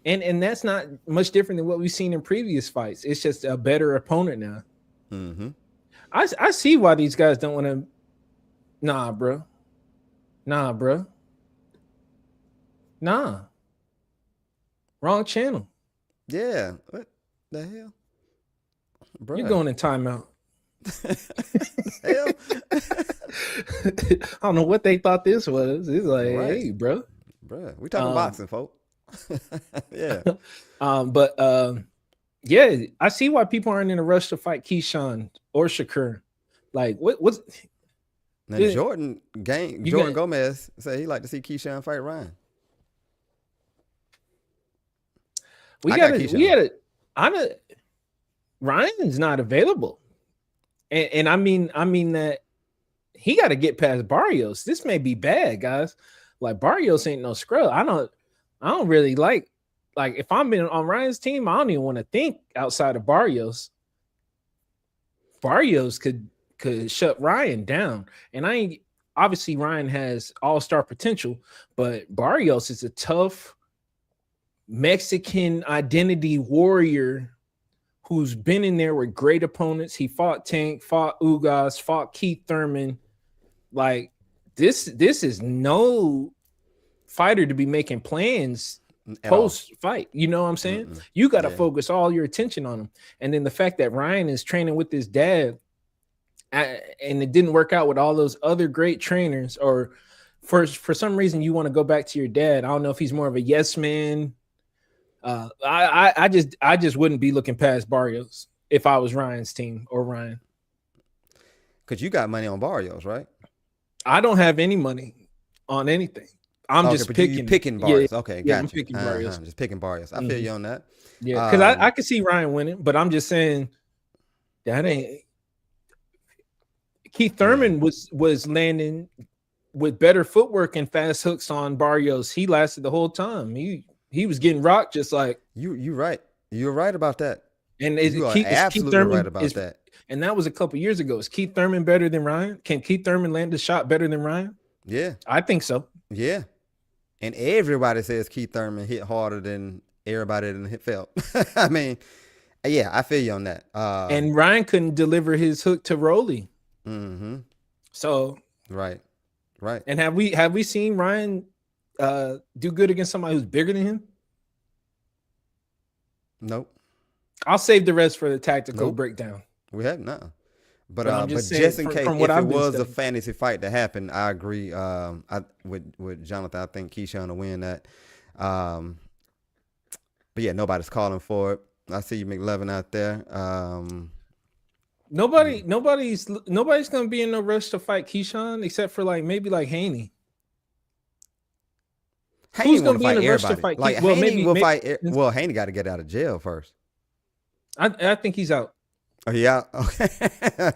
And that's not much different than what we've seen in previous fights. It's just a better opponent now. I see why these guys don't want to. Nah, bro. Wrong channel. Yeah. What the hell? Bro. You're going in timeout. Hell? I don't know what they thought this was. It's like, hey, bro. We talking boxing, folks. Yeah. Yeah, I see why people aren't in a rush to fight KEYSHAWN or Shakur. Like, what's now Jordan Gomez said he'd like to see KEYSHAWN fight Ryan. Ryan's not available. And I mean that he got to get past Barrios. This may be bad, guys. Like Barrios ain't no scrub. I don't really like if I'm on Ryan's team, I don't even want to think outside of Barrios. Barrios could shut Ryan down. And obviously Ryan has all-star potential, but Barrios is a tough Mexican identity warrior who's been in there with great opponents. He fought Tank, fought Ugas, fought Keith Thurman. Like this is no fighter to be making plans post-fight. You know what I'm saying? You got to focus all your attention on him. And then the fact that Ryan is training with his dad and it didn't work out with all those other great trainers, or for some reason you want to go back to your dad. I don't know if he's more of a yes man. I just wouldn't be looking past Barrios if I was Ryan's team or Ryan. Because you got money on Barrios, right? I don't have any money on anything. I'm just picking Barrios. Yeah, Okay, yeah, gotcha. I'm picking Barrios. Just picking Barrios. I feel you on that. Yeah, because I could see Ryan winning, but I'm just saying that ain't. Keith Thurman was landing with better footwork and fast hooks on Barrios. He lasted the whole time. He was getting rocked just like you right. You're right about that. And absolutely Thurman right about that. And that was a couple years ago. Is Keith Thurman better than Ryan? Can Keith Thurman land a shot better than Ryan? Yeah, I think so. Yeah, and everybody says Keith Thurman hit harder than everybody that felt. I mean, yeah, I feel you on that. And Ryan couldn't deliver his hook to Rolly. Mm-hmm. So right. And have we seen Ryan do good against somebody who's bigger than him? Nope. I'll save the rest for the tactical breakdown. We have no. But just in case, if it was a fantasy fight to happen, I agree. With Jonathan, I think Keyshawn will win that. But yeah, nobody's calling for it. I see you, McLevin, out there. Nobody's gonna be in no rush to fight Keyshawn except for maybe Haney. Who's gonna be in a rush to fight? Haney will fight. Well, Haney got to get out of jail first. I think he's out. Oh, yeah. Okay.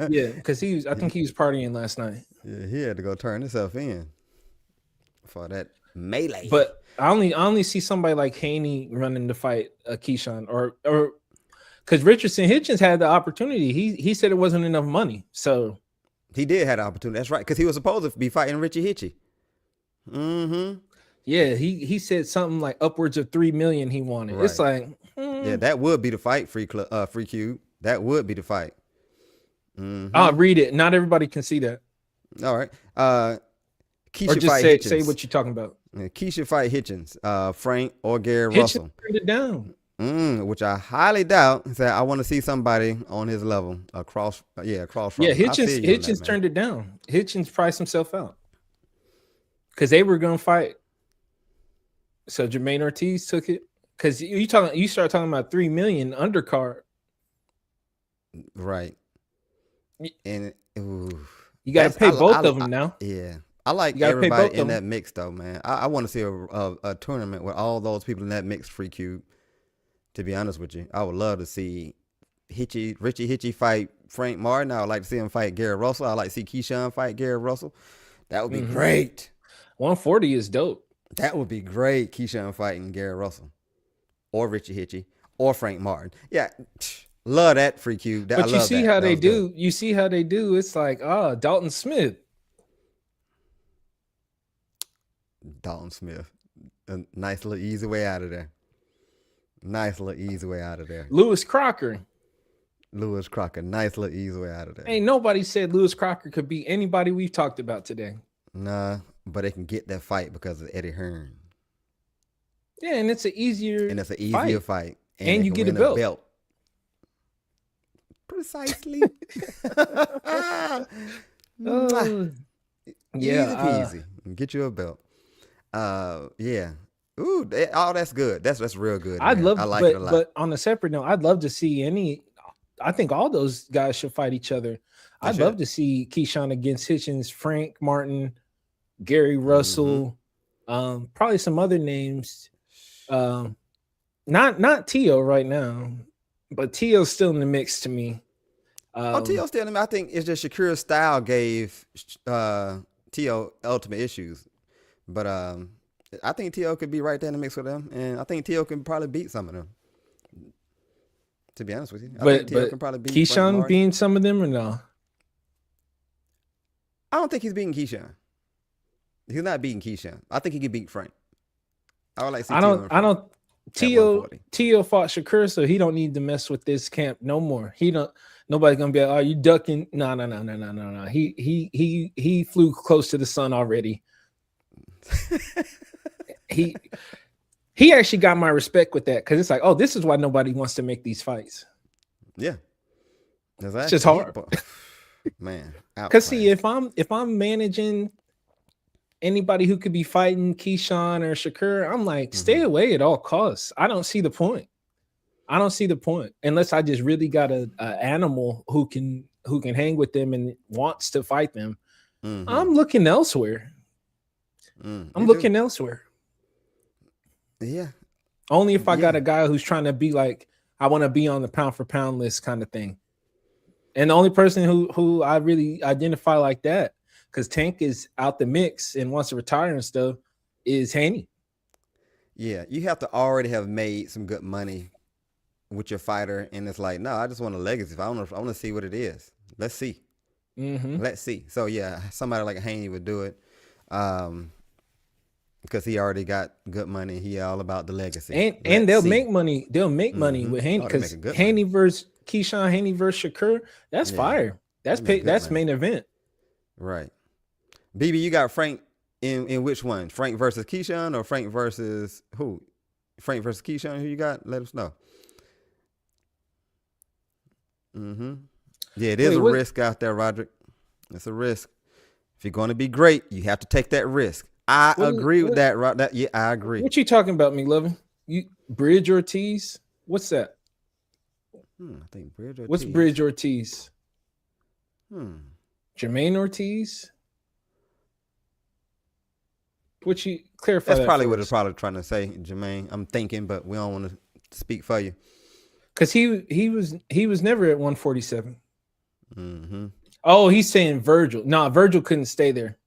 Yeah, because I think he was partying last night. Yeah, he had to go turn himself in for that melee. But I only see somebody like Haney running to fight Keyshawn or because Richardson Hitchins had the opportunity. He said it wasn't enough money, so he did have the opportunity. That's right, because he was supposed to be fighting Richie Hitchie. Mm-hmm. Yeah, he said something like upwards of $3 million he wanted. Right. It's like yeah, that would be the fight, Free Cube. That would be the fight. Mm-hmm. I'll read it. Not everybody can see that. All right. Keysha or just fight say what you're talking about. Keysha fight Hitchins, Frank or Gary Russell. Turned it down. Which I highly doubt. He said, I want to see somebody on his level across from him. Yeah, Hitchins turned it down. Hitchins priced himself out because they were going to fight. So JAMAINE Ortiz took it because you start talking about $3 million undercard. Right. And you got to pay both of them now. Yeah. I like everybody in that mix, though, man. I want to see a tournament with all those people in that mix, Free Cube. To be honest with you, I would love to see Richie Hitchie fight Frank Martin. I would like to see him fight Gary Russell. I'd like to see Keyshawn fight Gary Russell. That would be great. 140 is dope. That would be great. Keyshawn fighting Gary Russell or Richie Hitchie or Frank Martin. Yeah. Love that, Free Cube. But you see how they do. You see how they do. It's like, Dalton Smith. Dalton Smith. A nice little easy way out of there. Lewis Crocker. Nice little easy way out of there. Ain't nobody said Lewis Crocker could beat anybody we've talked about today. Nah, but they can get that fight because of Eddie Hearn. Yeah, and it's an easier fight. And you get a belt. Precisely. Easy. Get you a belt. Yeah. Ooh, that's good. That's real good. I like it a lot. But on a separate note, I'd love to see I think all those guys should fight each other. I'd love to see Keyshawn against Hitchins, Frank Martin, Gary Russell, probably some other names. Not Teo right now, but Teo's still in the mix to me. Teo's still in the mix. I think it's just Shakur's style gave Teo ultimate issues. But I think Teo could be right there in the mix with them, and I think Teo can probably beat some of them. To be honest with you, I think Teo can probably beat Keyshawn beating some of them or no? I don't think he's beating Keyshawn. He's not beating Keyshawn. I think he could beat Frank. I would like to see Teo fought Shakur, so he don't need to mess with this camp no more. Nobody's gonna be like, "Are you ducking?" No. He flew close to the sun already. He actually got my respect with that because it's like, oh, this is why nobody wants to make these fights. Yeah, it's just hard, man. Because see, if I'm managing anybody who could be fighting Keyshawn or Shakur, I'm like, stay away at all costs. I don't see the point. Unless I just really got an animal who can hang with them and wants to fight them. I'm looking elsewhere. Looking elsewhere. Yeah. Only if I got a guy who's trying to be like, I want to be on the pound for pound list kind of thing. And the only person who I really identify like that, because Tank is out the mix and wants to retire and stuff, is Haney. Yeah, you have to already have made some good money with your fighter, and it's like, no, I just want a legacy. I want to see what it is. Let's see. Let's see. So yeah, somebody like Haney would do it. Because he already got good money. He all about the legacy. And they'll make money. They'll make money with Haney because Haney versus Keyshawn, Haney versus Shakur, that's fire. That's main event. Right. BB, you got Frank In which one? Frank versus KEYSHAWN or Frank versus who? Frank versus KEYSHAWN, who you got? Let us know. Yeah, it is a risk out there, Roderick. It's a risk. If you're going to be great, you have to take that risk. I agree with that. Yeah, I agree. What you talking about, McLovin? You Bridge Ortiz? What's that? I think Bridge Ortiz. What's Bridge Ortiz? Jamaine Ortiz? What you clarify? That's probably what it's probably trying to say, Jermaine. I'm thinking, but we don't want to speak for you. Because he was never at 147. Oh, he's saying Virgil. No, Virgil couldn't stay there.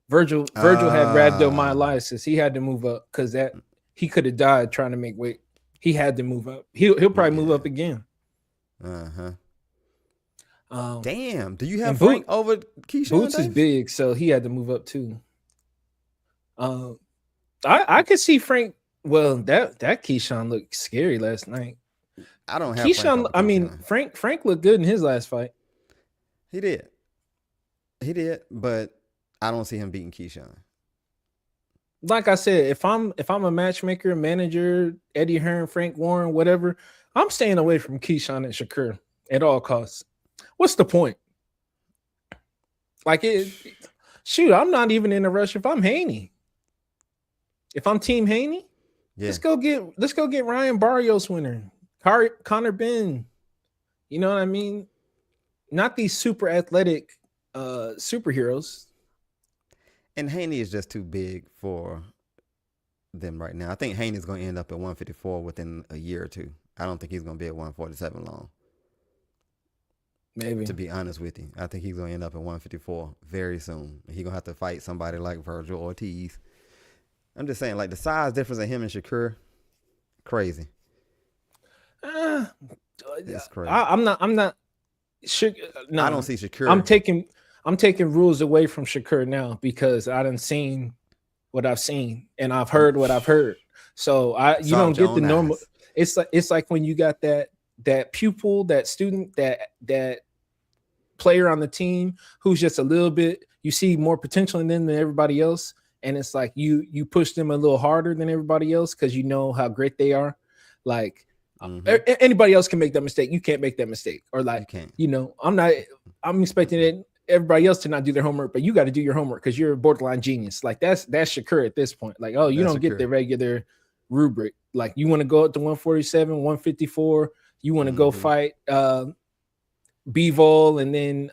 Virgil had rhabdomyolysis. He had to move up because he could have died trying to make weight. He had to move up. He'll probably move up again. Damn. Do you have Frank over KEYSHAWN Boots Davis? is big, so he had to move up too. I could see Frank. Well, that KEYSHAWN looked scary last night. I don't have KEYSHAWN. I mean, Frank looked good in his last fight. He did, but I don't see him beating KEYSHAWN. Like I said, if I'm a matchmaker, manager, Eddie Hearn, Frank Warren, whatever, I'm staying away from KEYSHAWN and Shakur at all costs. What's the point? Like shoot, I'm not even in a rush if I'm Haney. If I'm Team Haney, let's go get Ryan Barrios winner, Conor Benn. You know what I mean? Not these super athletic superheroes. And Haney is just too big for them right now. I think Haney's going to end up at 154 within a year or two. I don't think he's going to be at 147 long. Maybe. To be honest with you, I think he's going to end up at 154 very soon. He's going to have to fight somebody like Virgil Ortiz. I'm just saying, like, the size difference of him and Shakur, crazy. It's crazy. I'm not. No, I don't see Shakur. I'm taking rules away from Shakur now because I done seen what I've seen and I've heard what I've heard. So you don't get the normal. It's like when you got that pupil, that student, that player on the team who's just a little bit. You see more potential in them than everybody else. And it's like you push them a little harder than everybody else because you know how great they are. Like anybody else can make that mistake. You can't make that mistake. Or like, I'm expecting everybody else to not do their homework, but you got to do your homework because you're a borderline genius. Like that's Shakur at this point. Like, oh, you don't get the regular rubric. Like you want to go up to 147, 154. You want to go fight Bivol and then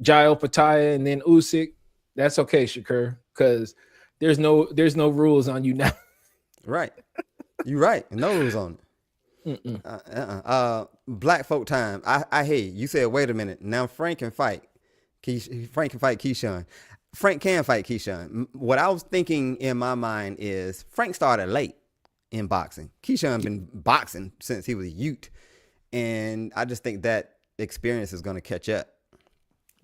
Jael Pataya and then Usyk. That's okay, Shakur, because there's no rules on you now. Right. You're right. No rules on it. Black folk time. I hear you. You said, wait a minute. Now Frank can fight. Frank can fight KEYSHAWN. Frank can fight KEYSHAWN. What I was thinking in my mind is Frank started late in boxing. KEYSHAWN been boxing since he was a youth. And I just think that experience is going to catch up.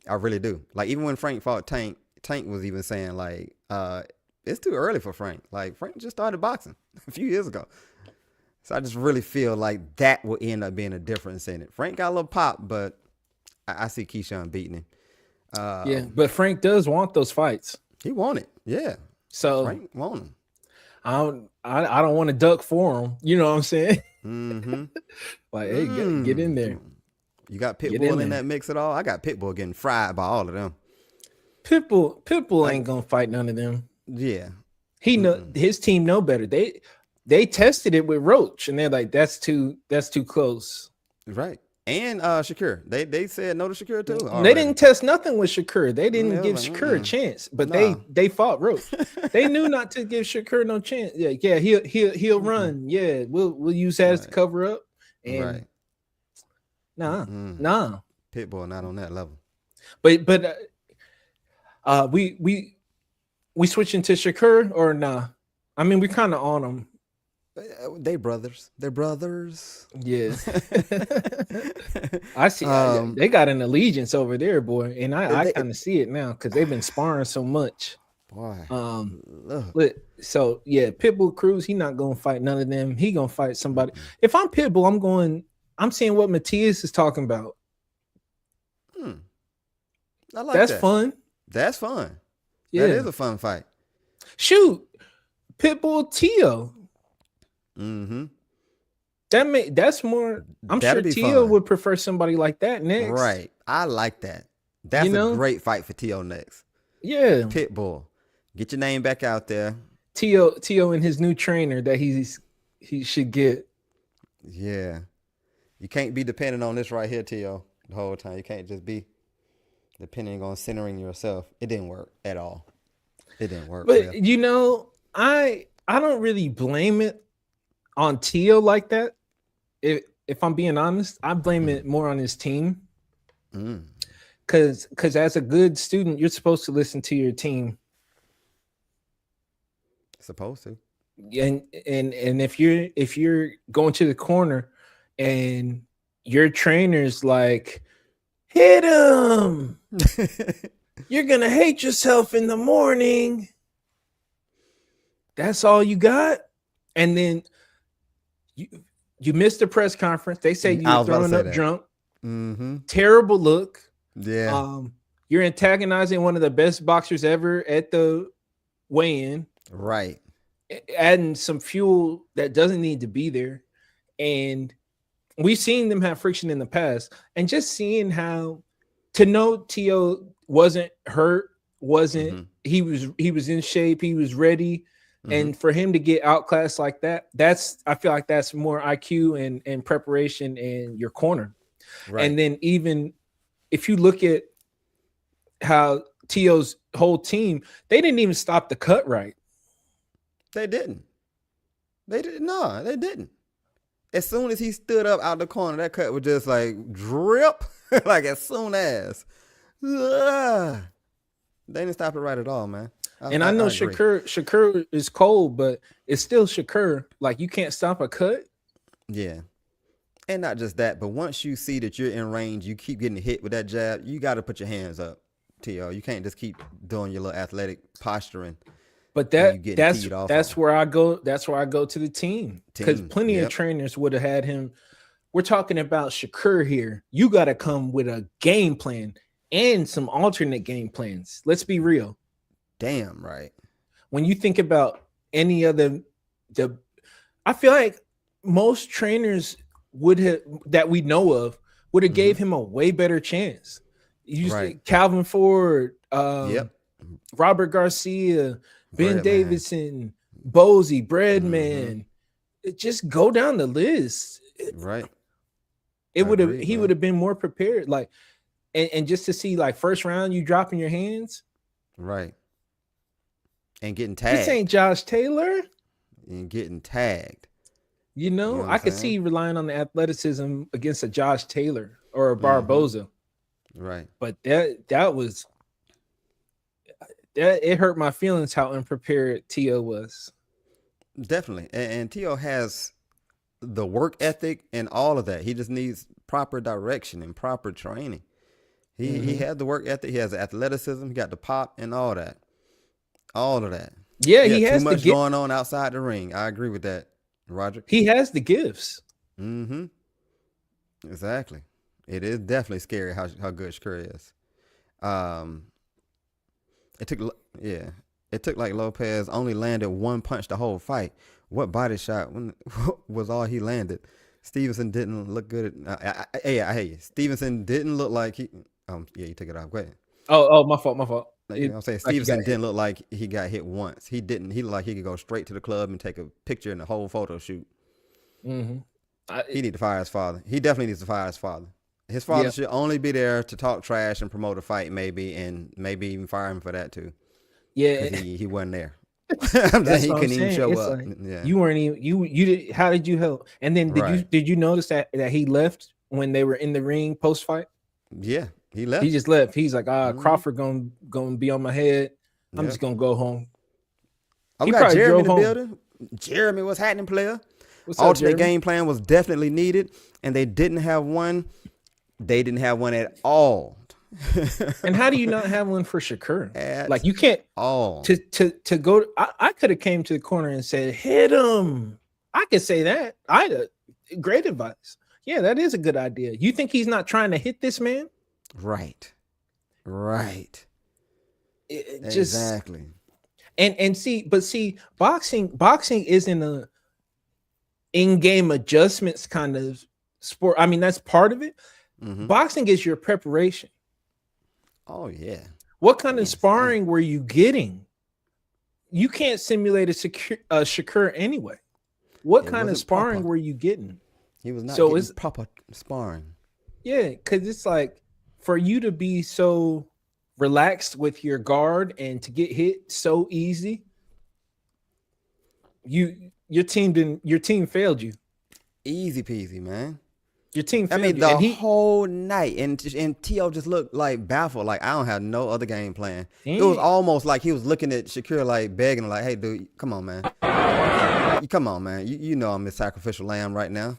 I really do. Like, even when Frank fought Tank was even saying, like, it's too early for Frank. Like, Frank just started boxing a few years ago. So I just really feel like that will end up being a difference in it. Frank got a little pop, but I see KEYSHAWN beating him. Yeah, but Frank does want those fights. He want it. Yeah. So Frank want him. I don't want to duck for him. You know what I'm saying? Like, hey, get in there. You got Pitbull in that mix at all? I got Pitbull getting fried by all of them. Pitbull ain't gonna fight none of them. Yeah. He know his team know better. They tested it with Roach and they're like, that's too close. Right. And Shakur. They said no to Shakur too. Already. They didn't test nothing with Shakur. They didn't give Shakur a chance, but they fought Roach. They knew not to give Shakur no chance. Yeah, he'll run. Yeah, we'll use that as to cover up. And nah. Pitbull not on that level. But we switching to Shakur or nah? I mean, we kind of on them. They brothers. They're brothers. Yes. I see. They got an allegiance over there, boy, and I kind of see it now because they've been sparring so much. Boy. So yeah, Pitbull Cruz. He not gonna fight none of them. He gonna fight somebody. If I'm Pitbull, I'm seeing what Matias is talking about. I like That's fun. That's fun. Yeah. That is a fun fight. Shoot, Pitbull Teo. Mm-hmm. That's more. I'm That'd sure be Teo fun. would prefer somebody like that next. Right. I like that. That's a great fight for Teo next. Yeah. Pitbull. Get your name back out there. Teo and his new trainer that he should get. Yeah. You can't be dependent on this right here, Teo, the whole time. You can't just be depending on centering yourself. It didn't work at all. It didn't work. But I don't really blame it on Teo like that. If I'm being honest, I blame it more on his team. Because as a good student, you're supposed to listen to your team. Supposed to. And if you're going to the corner and your trainer's like, hit him, you're gonna hate yourself in the morning. That's all you got. And then you missed the press conference. They say you're throwing up drunk. Terrible look. Yeah. You're antagonizing one of the best boxers ever at the weigh-in. Right. Adding some fuel that doesn't need to be there. And we've seen them have friction in the past. And just seeing how to know Teo wasn't hurt, he was in shape, he was ready. And for him to get outclassed like that, I feel like that's more IQ and preparation in your corner. Right. And then even if you look at how Teo's whole team, they didn't even stop the cut right. They didn't. They didn't. No, they didn't. As soon as he stood up out the corner, that cut was just like drip. Like as soon as. They didn't stop it right at all, man. I know Shakur is cold, but it's still Shakur. Like you can't stop a cut. Yeah. And not just that, but once you see that you're in range, you keep getting hit with that jab, you got to put your hands up, Teo. You can't just keep doing your little athletic posturing. But that's where I go. That's where I go to the team, because plenty of trainers would have had him. We're talking about Shakur here. You got to come with a game plan and some alternate game plans. Let's be real. Damn right. When you think about any other, I feel like most trainers that we know of would have gave him a way better chance. Calvin Ford, Robert Garcia, Ben Davidson, Bozy, Breadman. Just go down the list. Right. He would have been more prepared. Like, and just to see like first round, you dropping your hands. Right. And getting tagged. This ain't Josh Taylor. And getting tagged. You know I could see relying on the athleticism against a Josh Taylor or a Barboza. Right. But that it hurt my feelings how unprepared Teo was. Definitely. And Teo has the work ethic and all of that. He just needs proper direction and proper training. He had the work ethic. He has the athleticism. He got the pop and all that. All of that. Yeah, he has too much going on outside the ring. I agree with that, Roger. He has the gifts. Exactly. It is definitely scary how good Shakur is. It took like Lopez only landed one punch the whole fight. What body shot was all he landed? Stevenson didn't look good. I hear you. Stevenson didn't look like he. You took it off. Go ahead. Oh, my fault. You know what I'm saying? Stevenson didn't look like he got hit once. He didn't. He looked like he could go straight to the club and take a picture in the whole photo shoot. He need to fire his father. He definitely needs to fire his father. His father should only be there to talk trash and promote a fight, maybe, and maybe even fire him for that too. Yeah, he wasn't there. He couldn't even show up. Like, you weren't even you did. How did you help? And then did you notice that he left when they were in the ring post fight? Yeah. He left. He just left. He's like, Crawford gonna be on my head. I'm just gonna go home. We got Jeremy in the building. Jeremy, what's happening, player? Alternate game plan was definitely needed, and they didn't have one. They didn't have one at all. And how do you not have one for Shakur? Like you can't all to go. I could have came to the corner and said, hit him. I could say that. Great advice. Yeah, that is a good idea. You think he's not trying to hit this man? Right. Exactly. And see, boxing isn't a in-game adjustments kind of sport. I mean, that's part of it. Boxing is your preparation. Oh yeah. What kind of sparring were you getting? You can't simulate a Shakur anyway. What kind of sparring were you getting? He was not getting proper sparring. Yeah, because it's like for you to be so relaxed with your guard and to get hit so easy, your team failed you. Easy peasy, man. Your team failed you. I mean, the whole night, and T.O. just looked like baffled, like I don't have no other game plan. It was almost like he was looking at Shakur like begging, like, "Hey, dude, come on, man. Come on, man. You know I'm his sacrificial lamb right now.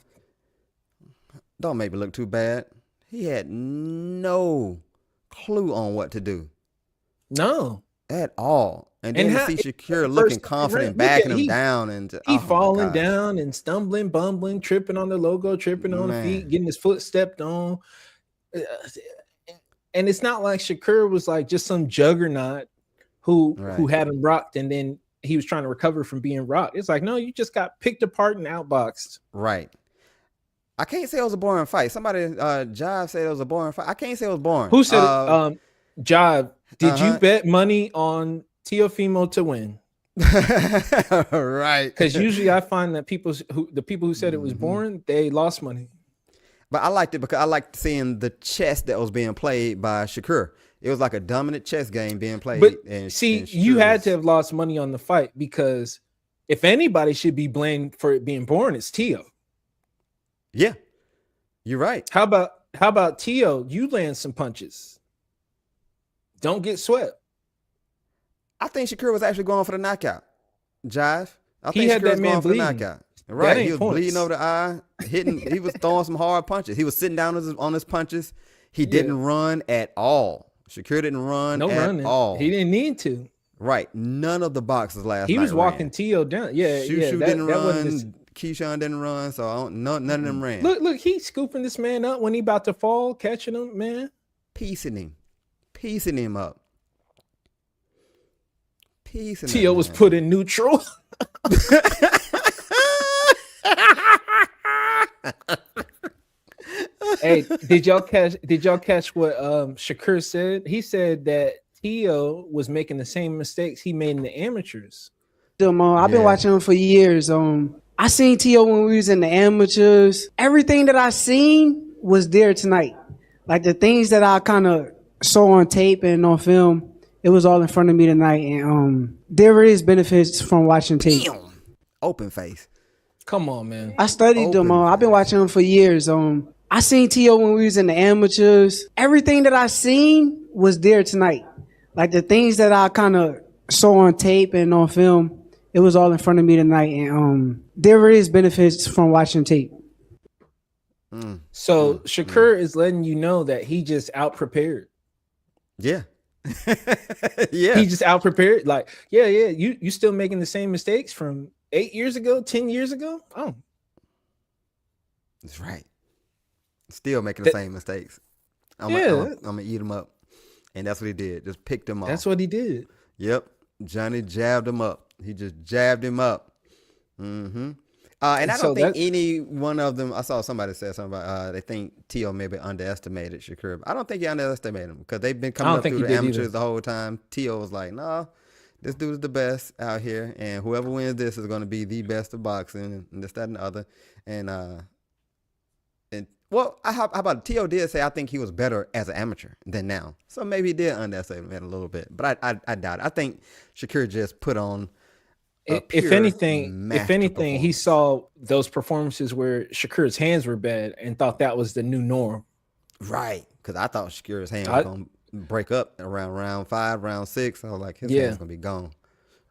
Don't make me look too bad." He had no clue on what to do. No. At all. And then to see Shakur looking confident, backing him down. And he falling down and stumbling, bumbling, tripping on the logo, tripping on the feet, getting his foot stepped on. And it's not like Shakur was like just some juggernaut who had him rocked and then he was trying to recover from being rocked. It's like, no, you just got picked apart and outboxed. Right. I can't say it was a boring fight. Somebody, Jive said it was a boring fight. I can't say it was boring. Who said it? Jive, did you bet money on Teofimo to win? Right. Because usually I find that the people who said it was boring, they lost money. But I liked it because I liked seeing the chess that was being played by Shakur. It was like a dominant chess game being played. But you had to have lost money on the fight because if anybody should be blamed for it being boring, it's Teo. Yeah, you're right. How about Teo? You land some punches. Don't get swept. I think Shakur was actually going for the knockout. Jive. I he think had Shakur that was man going bleeding. for the knockout. Right. He was bleeding over the eye, hitting. He was throwing some hard punches. He was sitting down on his punches. He didn't run at all. Shakur didn't run at all. He didn't need to. Right. None of the boxers last night. He was walking Teo down. Yeah. Shushu didn't run. KEYSHAWN didn't run, so none of them ran. Look, he's scooping this man up when he about to fall, catching him, man. Piecing him up. Teo was put in neutral. Hey, did y'all catch what Shakur said? He said that Teo was making the same mistakes he made in the amateurs. I've been watching him for years. I seen Teo when we was in the amateurs. Everything that I seen was there tonight. Like the things that I kind of saw on tape and on film, it was all in front of me tonight. And there is benefits from watching tape. Damn. Open face. Come on, man. I studied them. I've been watching him for years. I seen Teo when we was in the amateurs. Everything that I seen was there tonight. Like the things that I kind of saw on tape and on film, it was all in front of me tonight, and there is benefits from watching tape. So Shakur is letting you know that he just out prepared. Yeah, yeah. He just out prepared. Like, yeah. You still making the same mistakes from 8 years ago, 10 years ago? Oh, that's right. Still making the same mistakes. I'm gonna eat them up, and that's what he did. Just picked them off. That's what he did. Yep, Johnny jabbed him up. He just jabbed him up. And I don't think any one of them, I saw somebody say something about they think Teo maybe underestimated Shakur. I don't think he underestimated him because they've been coming up through the amateurs the whole time. Teo was like, no, this dude is the best out here, and whoever wins this is going to be the best of boxing, and this, that, and the other. And well, how about Teo did say I think he was better as an amateur than now. So maybe he did underestimate a little bit, but I doubt it. I think Shakur just put on if anything, he saw those performances where Shakur's hands were bad and thought that was the new norm. Right, because I thought Shakur's hand was going to break up around round 5, round 6. I was like, his hand's going to be gone.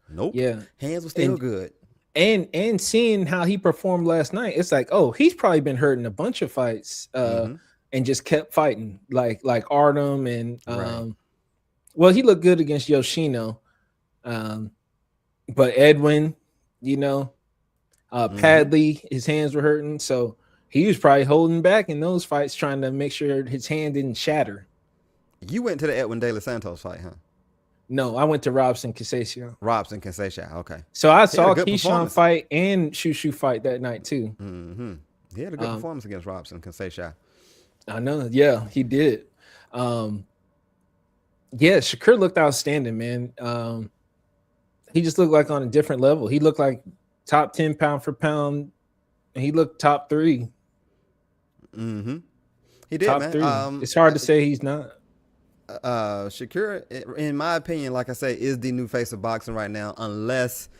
Nope. Yeah, hands were still good. And seeing how he performed last night, it's like, oh, he's probably been hurt in a bunch of fights and just kept fighting like Artem and well, he looked good against Yoshino. But Edwin, Padley, his hands were hurting. So he was probably holding back in those fights, trying to make sure his hand didn't shatter. You went to the Edwin De Los Santos fight, huh? No, I went to Robson Conceição. Robson Conceição. Okay. So I saw KEYSHAWN fight and Shushu fight that night too. Mm-hmm. He had a good performance against Robson Conceição. I know. Yeah, he did. Yeah, Shakur looked outstanding, man. He just looked like on a different level. He looked like top 10 pound for pound. And he looked top 3. Mm-hmm. He did, top man. 3. It's hard to say he's not. Shakur, in my opinion, like I say, is the new face of boxing right now, unless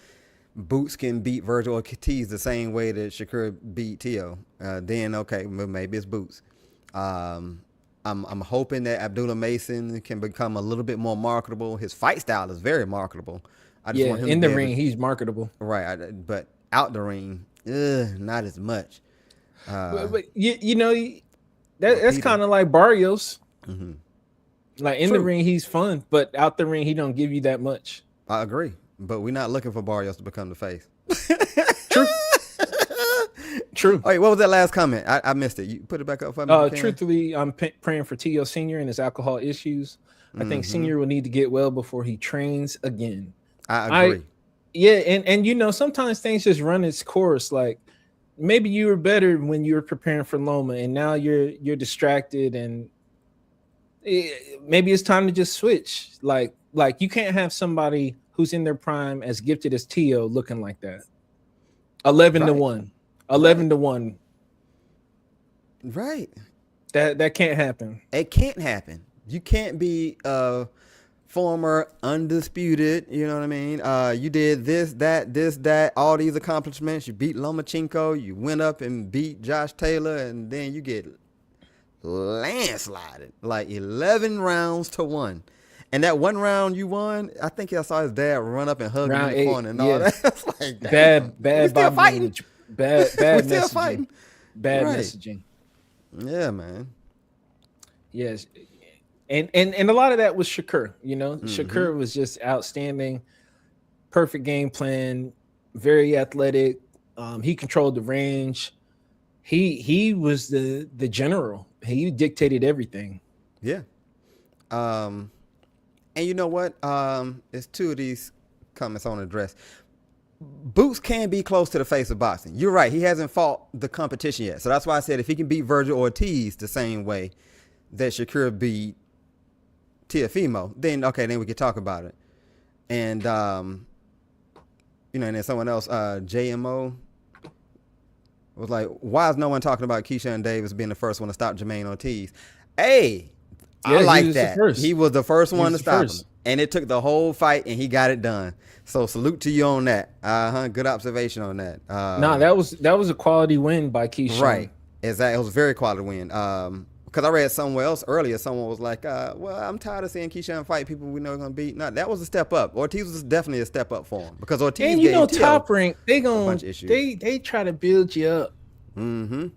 Boots can beat Virgil Ortiz the same way that Shakur beat Teo. Then okay, maybe it's Boots. I'm hoping that Abdullah Mason can become a little bit more marketable. His fight style is very marketable. I just want him in the ring, he's marketable. Right, but out the ring, not as much. But you know, that's kind of like Barrios. Mm-hmm. Like in the ring, he's fun, but out the ring, he don't give you that much. I agree, but we're not looking for Barrios to become the face. True. True. Wait, what was that last comment? I missed it. You put it back up for me. Truthfully, I'm praying for Teo Sr. and his alcohol issues. I think Sr. will need to get well before he trains again. I agree. And you know, sometimes things just run its course. Like maybe you were better when you were preparing for Loma, and now you're distracted, and maybe it's time to just switch. Like you can't have somebody who's in their prime as gifted as Teo looking like that. 11-1. 11-1. Right. That can't happen. It can't happen. You can't be former undisputed, you know what I mean? You did this, that, all these accomplishments. You beat Lomachenko, you went up and beat Josh Taylor, and then you get landslided, like 11 rounds to 1. And that one round you won, I think I saw his dad run up and hug him in the corner and all that. That's like, bad still fighting. Bad still messaging. Fighting. Bad Right. messaging. Yeah, man. Yes. And a lot of that was Shakur, you know. Shakur was just outstanding, perfect game plan, very athletic. He controlled the range. He was the general. He dictated everything. Yeah. And you know what? It's two of these comments I want to address. Boots can be close to the face of boxing. You're right. He hasn't fought the competition yet. So that's why I said if he can beat Virgil Ortiz the same way that Shakur beat Teofimo, then okay, then we could talk about it. And you know, and then someone else, JMO, was like, why is no one talking about KEYSHAWN Davis being the first one to stop Jamaine Ortiz? Hey, I like that. He was the first one to stop him. And it took the whole fight, and he got it done. So salute to you on that. Good observation on that. No, that was a quality win by KEYSHAWN. Right. Exactly. It was a very quality win. Because I read somewhere else earlier, someone was like, well, I'm tired of seeing KEYSHAWN fight people we know are going to beat. No, that was a step up. Ortiz was definitely a step up for him. Because Ortiz and you know, gave Top Rank, they try to build you up. Mm-hmm.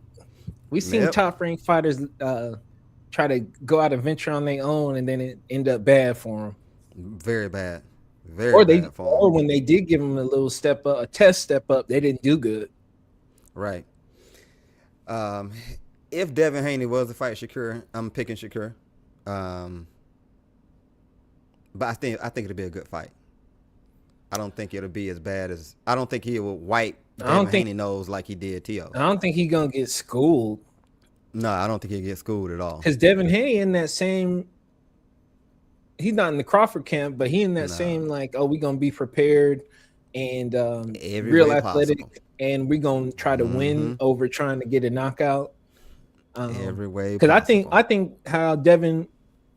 We've seen Top Rank fighters try to go out and venture on their own, and then it end up bad for them. Very bad. Very bad for them. Or when they did give them a little step up, a test step up, they didn't do good. Right. If Devin Haney was to fight Shakur, I'm picking Shakur. But I think it'll be a good fight. I don't think it'll be as bad as I don't think he will wipe Devin Haney nose like he did Teo. I don't think he's gonna get schooled. No, I don't think he'll get schooled at all. Because Devin Haney in that same, he's not in the Crawford camp, but he in that same like, oh, we're gonna be prepared and real athletic, and we're gonna try to win over trying to get a knockout. Every way. Because I think how Devin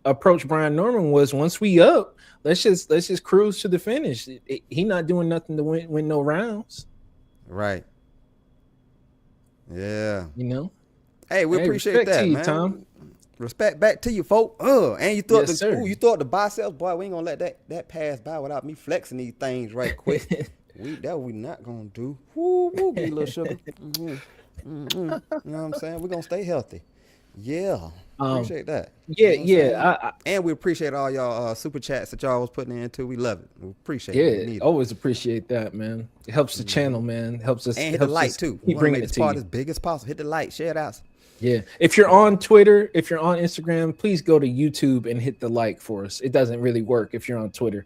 approached Brian Norman was once we up, let's just cruise to the finish. He not doing nothing to win no rounds. Right. Yeah. You know. Hey, we appreciate that, man. Tom. Respect back to you, folk. And you thought you thought the biceps, boy. We ain't gonna let that pass by without me flexing these things right quick. we not gonna do. Woo, get a little sugar. You know what I'm saying? We're gonna stay healthy. Yeah. Appreciate that. Yeah, you know and we appreciate all y'all super chats that y'all was putting in too. We love it. We appreciate it. Yeah, always appreciate that, man. It helps the channel, man. It helps us. And hit the like too. Keep bringing it to to you. As big as possible. Hit the like, share it out. Yeah. If you're on Twitter, if you're on Instagram, please go to YouTube and hit the like for us. It doesn't really work if you're on Twitter.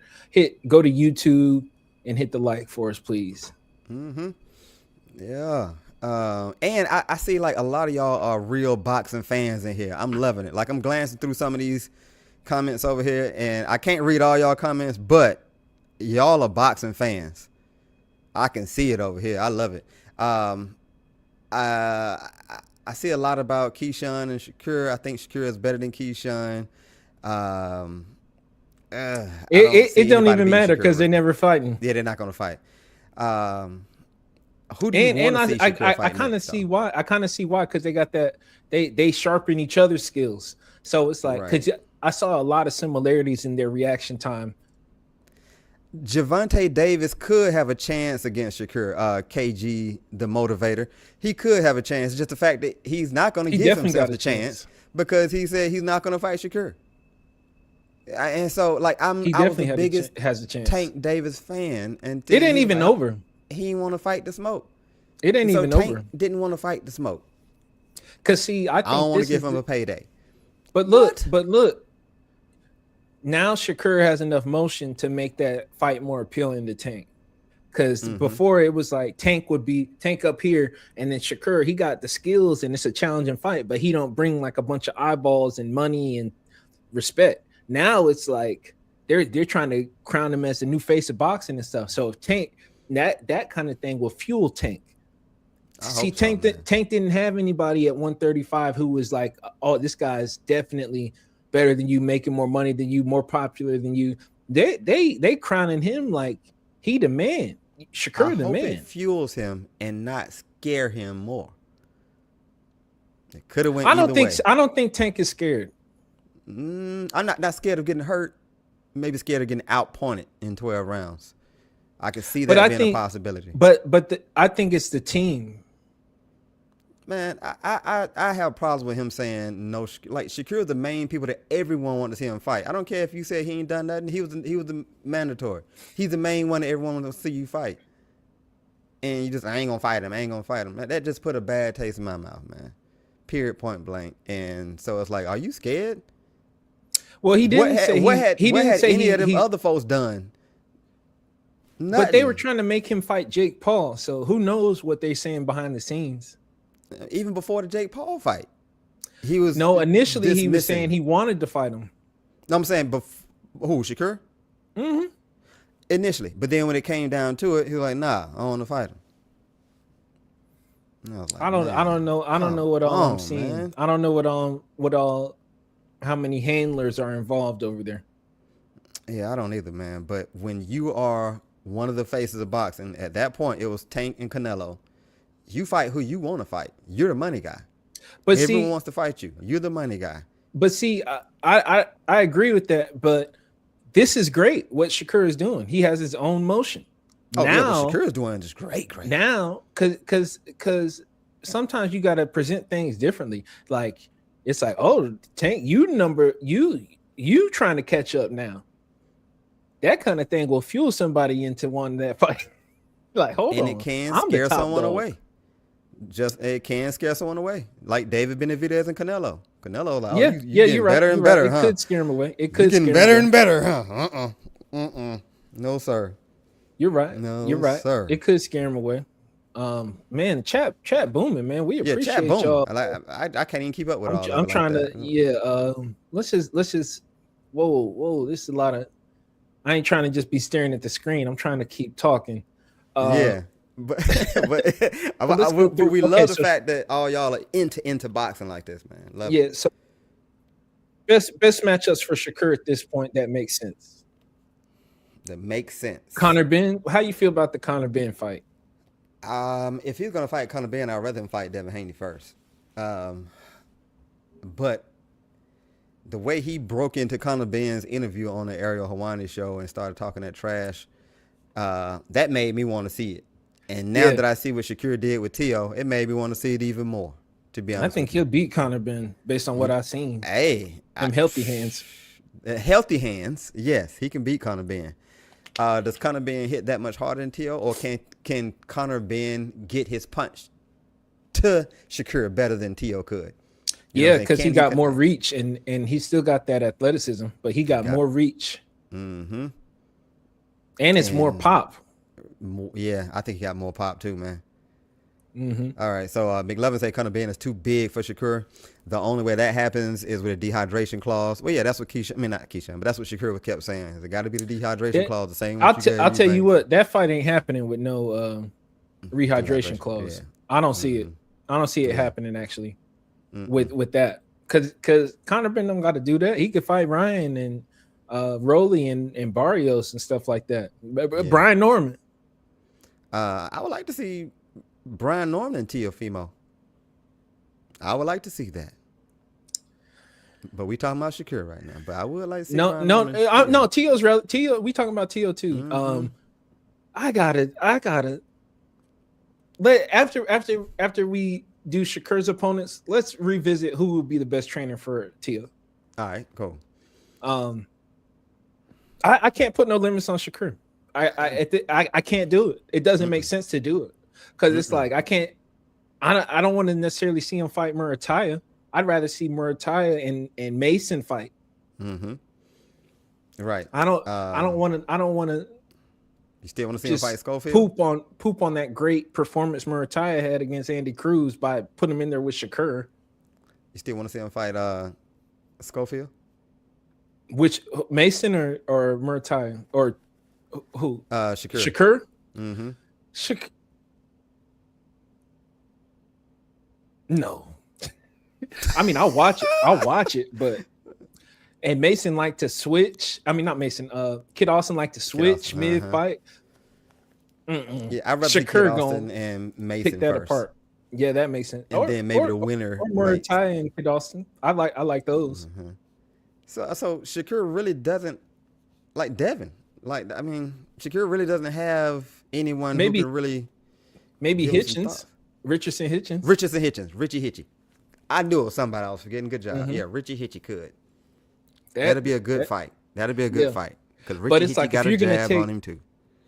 Go to YouTube and hit the like for us, please. Yeah. And I see like a lot of y'all are real boxing fans in here. I'm loving it. Like I'm glancing through some of these comments over here, and I can't read all y'all comments, but y'all are boxing fans. I can see it over here. I love it. I see a lot about KEYSHAWN and SHAKUR. I think SHAKUR is better than KEYSHAWN. It don't even matter because they're never fighting. Yeah, they're not going to fight. Who do you want to see SHAKUR fight? I kind of see why. I kind of see why, because they got that. They sharpen each other's skills. So it's like, because I saw a lot of similarities in their reaction time. Gervonta Davis could have a chance against SHAKUR. KG, the motivator, he could have a chance. Just the fact that he's not going to give himself the chance because he said he's not going to fight SHAKUR. And so, like, I was the biggest Tank Davis fan, and it ain't even over. He didn't want to fight the smoke. It ain't even over. Didn't want to fight the smoke. Cause see, I don't want to give him a payday. But look. Now SHAKUR has enough motion to make that fight more appealing to Tank. Because before it was like Tank would be Tank up here, and then SHAKUR, he got the skills and it's a challenging fight, but he don't bring like a bunch of eyeballs and money and respect. Now it's like they're trying to crown him as the new face of boxing and stuff. So if Tank, that kind of thing will fuel Tank. See, Tank didn't have anybody at 135 who was like, oh, this guy's definitely better than you, making more money than you, more popular than you. They crowning him like he the man. SHAKUR the man. It fuels him and not scare him more. It could have went. I don't think Tank is scared. I'm not scared of getting hurt. Maybe scared of getting outpointed in 12 rounds. I can see that being a possibility. But I think it's the team. Man, I have problems with him saying no. Like SHAKUR, the main people that everyone wants to see him fight. I don't care if you said he ain't done nothing. He was the mandatory. He's the main one that everyone wants to see you fight. And you just, I ain't gonna fight him. I ain't gonna fight him. That just put a bad taste in my mouth, man. Period, point blank. And so it's like, are you scared? Well, he didn't say what had any of them other folks done? Nothing. But they were trying to make him fight Jake Paul. So who knows what they're saying behind the scenes? Even before the Jake Paul fight, he was initially he was saying he wanted to fight him. No, I'm saying who, SHAKUR? Initially, but then when it came down to it, he was like, "Nah, I don't want to fight him." And I was like, I don't know what all I'm seeing. Man. I don't know what all how many handlers are involved over there. Yeah, I don't either, man. But when you are one of the faces of boxing, at that point, it was Tank and Canelo. You fight who you want to fight. You're the money guy. But everyone wants to fight you. You're the money guy. But see, I agree with that. But this is great. What SHAKUR is doing, he has his own motion. Oh, now, what SHAKUR is doing is great. Now, because sometimes you got to present things differently. Like it's like, oh, Tank, you trying to catch up now. That kind of thing will fuel somebody into wanting that fight. Like, hold on, and it can scare someone away. It can scare someone away, like David Benavidez and Canelo. Like, you're right. Better and better. It could scare him away. It could getting better and better, huh? No, sir. You're right. No, you're right, sir. It could scare him away. Man, chat booming, man. We appreciate chat booming. Y'all. I can't even keep up with all. I'm trying to. Let's just. Whoa. This is a lot of. I ain't trying to just be staring at the screen. I'm trying to keep talking. But we love the fact that all y'all are into boxing like this, man. Love it. So best matchups for SHAKUR at this point that makes sense. Conor Benn, how you feel about the Conor Benn fight? If he's gonna fight Conor Benn, I'd rather him fight Devin Haney first. But the way he broke into Conor Benn's interview on the Ariel Helwani show and started talking that trash, that made me want to see it. And now that I see what SHAKUR did with Teo, it made me want to see it even more, to be honest. I think he'll beat Conor Benn based on what I've seen. Hey. Healthy hands. Healthy hands, yes, he can beat Conor Benn. Does Conor Benn hit that much harder than Teo, or can Conor Benn get his punch to SHAKUR better than Teo could? Yeah, because he got more reach, and he still got that athleticism, but he got more reach. Mm-hmm. And it's more pop. Yeah, I think he got more pop too, man. Mm-hmm. All right, so McLovin say Conor Benn is too big for Shakur. The only way that happens is with a dehydration clause. Well, yeah, that's what Keyshawn, I mean, not Keyshawn, but that's what Shakur kept saying. It got to be the dehydration clause, the same. I'll tell you what, that fight ain't happening with no rehydration clause. Yeah. I don't see it. I don't see it happening actually with that, because Conor Benn don't got to do that. He could fight Ryan and Rolly and Barrios and stuff like that. Brian Norman. I would like to see Brian Norman and Teofimo. I would like to see that. But we talking about Shakur right now. But I would like to see no. Teo's Teo. We talking about Teo too. Mm-hmm. I gotta. Let after we do Shakur's opponents, let's revisit who would be the best trainer for Teo. All right, cool. I can't put no limits on Shakur. I can't do it. It doesn't make sense to do it, because it's like I don't want to necessarily see him fight Muratalla. I'd rather see Muratalla and Mason fight. Mm-hmm. Right. I don't want to. You still want to see him fight Schofield? Poop on that great performance Muratalla had against Andy Cruz by putting him in there with Shakur. You still want to see him fight Schofield? Which, Mason or Muratalla or who? Shakur. Shakur. Mm-hmm. No. I mean, I'll watch it, but Mason liked to switch. I mean, not Mason. Kid Austin liked to switch mid fight. Yeah, I'd rather Shakur Kid Austin and Mason pick that first. apart. Yeah, that makes sense. And then maybe the winner. Or Muratalla and Kid Austin. I like those. Mm-hmm. So Shakur really doesn't like Devin. Like, I mean, Shakur really doesn't have anyone who can really. Maybe Hitchins. Richardson Hitchins. Richie Hitchy. I knew it was somebody I was forgetting. Good job. Mm-hmm. Yeah, Richie Hitchy could. That'd be a good fight. That'd be a good fight. Because Richie Hitchy got a jab on him too.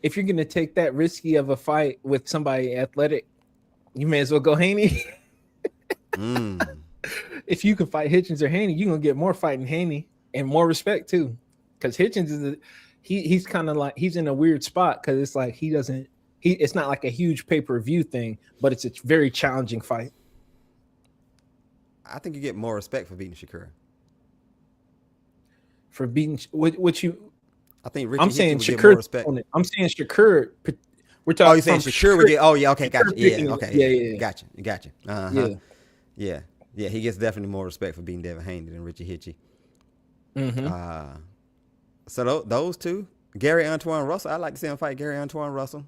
If you're gonna take that risky of a fight with somebody athletic, you may as well go Haney. If you can fight Hitchins or Haney, you're gonna get more fighting Haney and more respect too. Because Hitchins is he's kind of like, he's in a weird spot, because it's like it's not like a huge pay-per-view thing, but it's a very challenging fight. I think you get more respect for beating Shakur. For beating what you? I think Richie I'm saying Hitchens Shakur. Respect. I'm saying Shakur. We're talking. Oh, you saying Shakur would get? Oh, yeah. Okay, gotcha. Yeah, okay. Yeah. Gotcha. Uh-huh. Yeah. He gets definitely more respect for beating Devin Haney than Richie Hitchy. Mm-hmm. So those two, Gary Antoine Russell. I'd like to see him fight Gary Antoine Russell.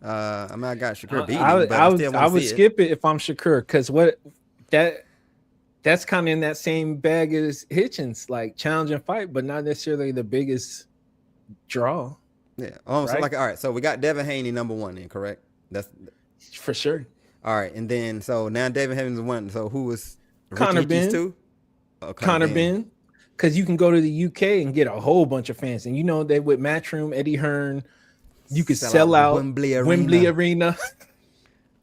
I mean, I got Shakur beating him, but I would skip it if I'm Shakur, because that's kind of in that same bag as Hitchens, like challenging fight, but not necessarily the biggest draw. Yeah. So all right. So we got Devin Haney number one then, correct? That's for sure. All right, and then so now Devin Haney's one. So who was Conor Benn? Too? Conor Benn, because you can go to the UK and get a whole bunch of fans, and you know that with Matchroom, Eddie Hearn, you could sell out Wembley Arena.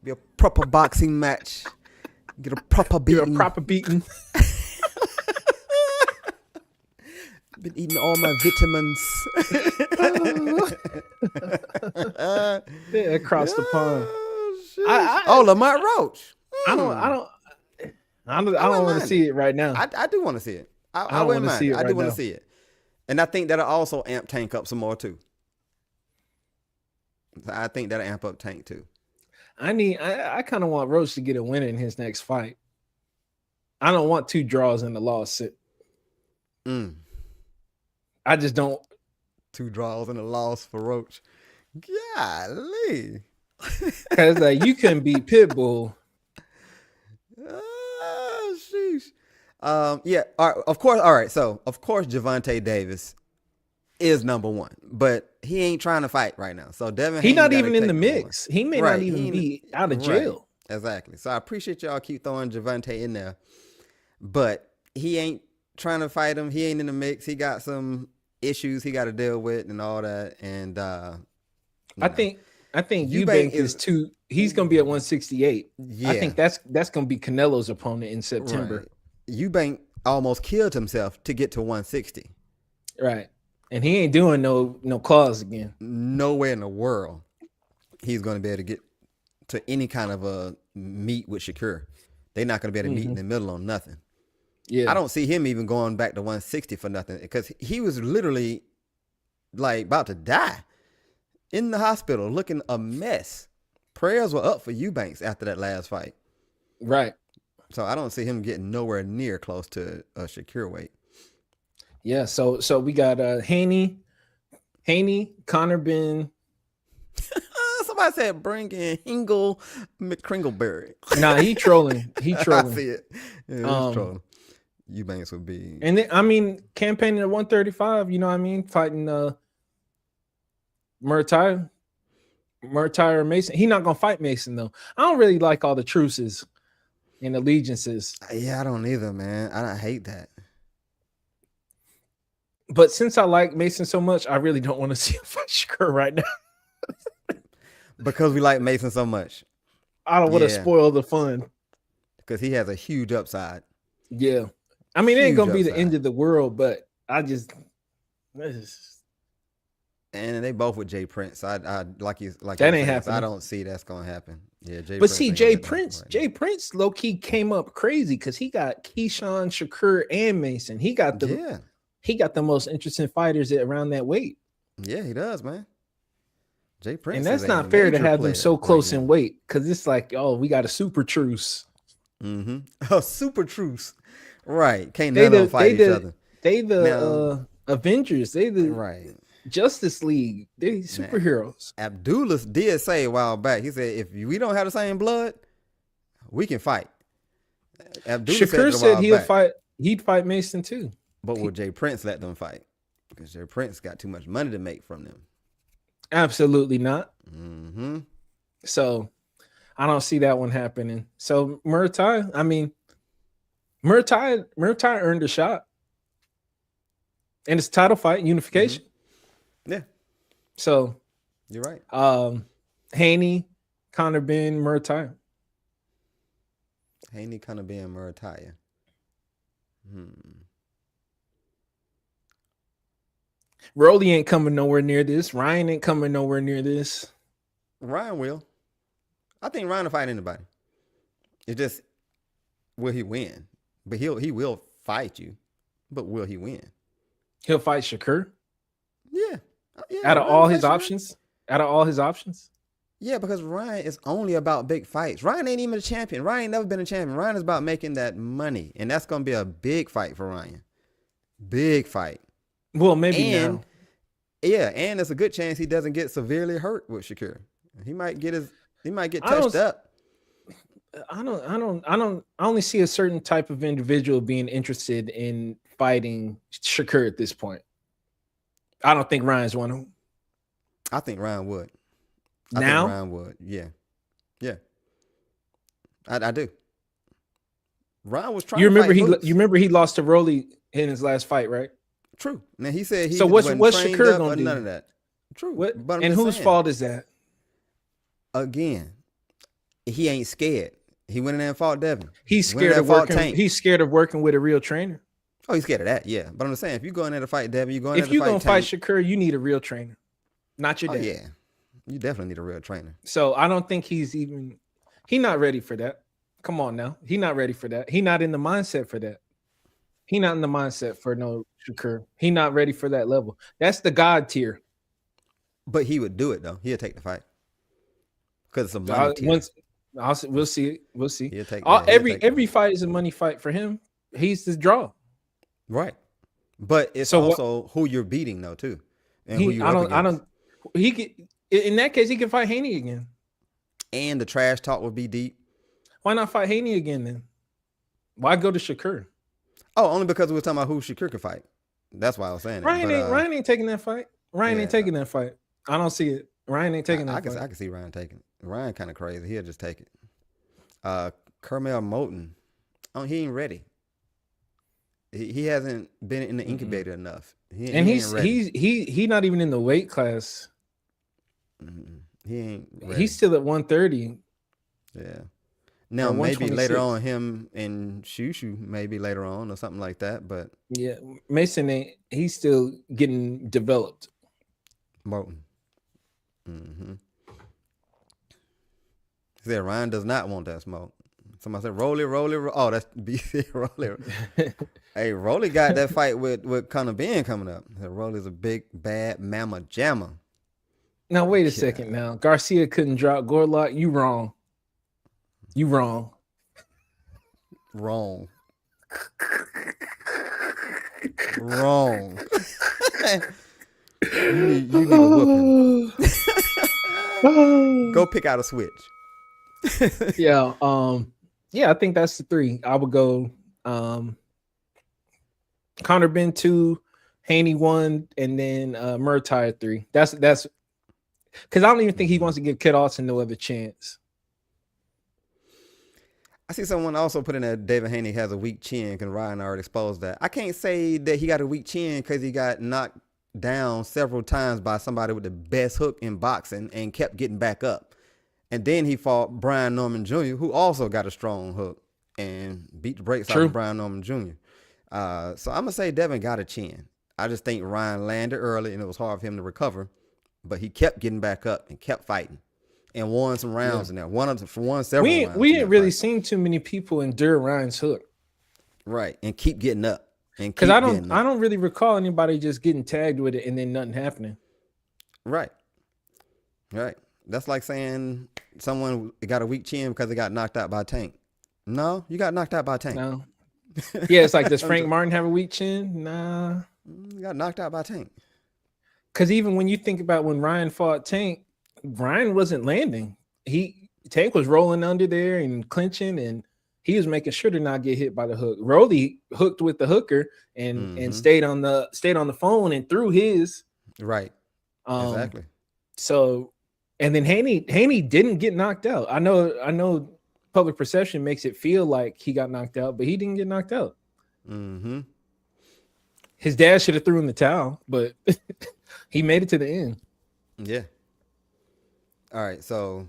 Be a proper boxing match. Get a proper beating. Been eating all my vitamins. Across the pond. Lamont Roach. I don't want to see it right now. I do want to see it. I wouldn't mind. I do want to see it, and I think that'll also amp Tank up some more too. I think that'll amp up Tank too. I kind of want Roach to get a win in his next fight. I don't want 2 draws and a loss. I just don't. 2 draws and a loss for Roach. Golly. Because you couldn't beat Pitbull. Oh, sheesh. Yeah. All right, of course. All right. So, of course, Gervonta Davis is number one, but he ain't trying to fight right now. So, Devin Haney, he's not even in the mix. He may not even be out of jail. Right. Exactly. So, I appreciate y'all keep throwing Gervonta in there, but he ain't trying to fight him. He ain't in the mix. He got some issues he got to deal with and all that. And I think Eubank is too. He's gonna be at 168. Yeah. I think that's gonna be Canelo's opponent in September. Eubank almost killed himself to get to 160. Right. And he ain't doing no claws again. Nowhere in the world he's going to be able to get to any kind of a meet with Shakur. They're not going to be able to meet in the middle on nothing. Yeah. I don't see him even going back to 160 for nothing because he was literally like about to die in the hospital looking a mess. Prayers were up for Eubanks after that last fight. Right. So I don't see him getting nowhere near close to a Shakur weight. Yeah, so we got Haney, Conor Benn. Somebody said bring in Hingle McCringleberry. Nah, he trolling. He trolling. I see it. Yeah, he's trolling. Eubanks would be. And then, I mean, campaigning at 135, you know what I mean? Fighting Muratalla or Mason. He's not going to fight Mason, though. I don't really like all the truces and allegiances. Yeah, I don't either, man. I hate that. But since I like Mason so much, I really don't want to see him fight Shakur right now. Because we like Mason so much. I don't want to spoil the fun. Because he has a huge upside. Yeah. I mean, it ain't going to be the end of the world, but I just... And they both with Jay Prince. I like that ain't happening. I don't see that's going to happen. Yeah, Jay Prince low-key came up crazy because he got KEYSHAWN, Shakur, and Mason. He got the most interesting fighters around that weight. Yeah, he does, man. Jay Prince. And that's not fair to have them so close in weight because it's like, oh, we got a super truce. A super truce. Right. Can't none of them fight each other. They the Avengers. They the Justice League. They superheroes. Abdullah did say a while back, he said, if we don't have the same blood, we can fight. Shakur said he'd fight Mason too. But will Jay Prince let them fight? Because Jay Prince got too much money to make from them. Absolutely not. So I don't see that one happening. So Muratalla earned a shot. And it's a title fight, unification. Yeah. So you're right. Haney, Conor Benn, Muratalla. Haney, Conor Benn, Muratalla. Rolly ain't coming nowhere near this. Ryan ain't coming nowhere near this. Ryan will. I think Ryan will fight anybody. It's just, will he win? But he will fight you. But will he win? He'll fight Shakur? Yeah. Out of all his options? Out of all his options? Yeah, because Ryan is only about big fights. Ryan ain't even a champion. Ryan ain't never been a champion. Ryan is about making that money. And that's going to be a big fight for Ryan. Big fight. Well, maybe now. Yeah, and there's a good chance he doesn't get severely hurt with Shakur. He might get touched up. I only see a certain type of individual being interested in fighting Shakur at this point. I don't think Ryan's one of them. I think Ryan would. I think Ryan would. Yeah. Yeah. I do. Ryan was trying. You remember he lost to Rolly in his last fight, right? True. Now he said he. So what's Shakur gonna do? None of that. True. But and whose fault is that? Again, he ain't scared. He went in there and fought Devin. He's scared of working. He's scared of working with a real trainer. Oh, he's scared of that. Yeah, but I'm saying if you go in there to fight Devin, if you're gonna fight Shakur, you need a real trainer, not your dad. Yeah, you definitely need a real trainer. So I don't think he's not ready for that. Come on now, he's not ready for that. He's not in the mindset for that. He's not in the mindset for no Shakur. He's not ready for that level. That's the God tier. But he would do it though. He'll take the fight because it's a money tier. We'll see it. We'll see. Every fight is a money fight for him. He's the draw. Right. But it's also who you're beating though too. And in that case he can fight Haney again. And the trash talk would be deep. Why not fight Haney again then? Why go to Shakur? Oh, only because we were talking about who Shakur could fight. That's why I was saying it. Ryan ain't taking that fight. Ryan ain't taking that fight. I don't see it. Ryan ain't taking that fight. I can see Ryan taking it. Ryan kind of crazy. He'll just take it. Kermel Moulton, he ain't ready. He hasn't been in the incubator enough. He's not even in the weight class. He ain't ready. He's still at 130. Yeah. Now maybe later on him and Shushu maybe later on or something like that. But yeah, Mason he's still getting developed. Moulton. Mm-hmm. He said Ryan does not want that smoke. Somebody said Rolly. Oh, that's BC Rolly. Hey, Rolly got that fight with Conor Benn coming up. Rolly's a big bad mama jammer. Now wait a second. Now Garcia couldn't drop Gorlock. You wrong. You wrong. Wrong. You need a whooping. Go pick out a switch. Yeah. Yeah, I think that's the 3. I would go Conor Benn 2, Haney 1, and then Muratalla 3. That's because I don't even think he wants to give Kid Austin no other chance. I see someone also put in that Devin Haney has a weak chin, because Ryan already exposed that. I can't say that he got a weak chin because he got knocked down several times by somebody with the best hook in boxing and kept getting back up. And then he fought Brian Norman Jr., who also got a strong hook and beat the brakes out of Brian Norman Jr. So I'm going to say Devin got a chin. I just think Ryan landed early and it was hard for him to recover, but he kept getting back up and kept fighting and won some rounds in there. Won several rounds. We ain't really seen too many people endure Ryan's hook. Right, and keep getting up. Because I don't really recall anybody just getting tagged with it and then nothing happening. Right. That's like saying someone got a weak chin because they got knocked out by Tank. No, you got knocked out by Tank. No. Yeah, it's like, does Frank Martin have a weak chin? Nah. You got knocked out by Tank. Because even when you think about when Ryan fought Tank, Ryan wasn't landing. Tank was rolling under there and clinching, and he was making sure to not get hit by the hook. Rolly hooked with the hooker and stayed on the phone and threw his. Right. Exactly. So, and then Haney didn't get knocked out. I know public perception makes it feel like he got knocked out, but he didn't get knocked out. Mm-hmm. His dad should have threw in the towel, but he made it to the end. Yeah. All right, so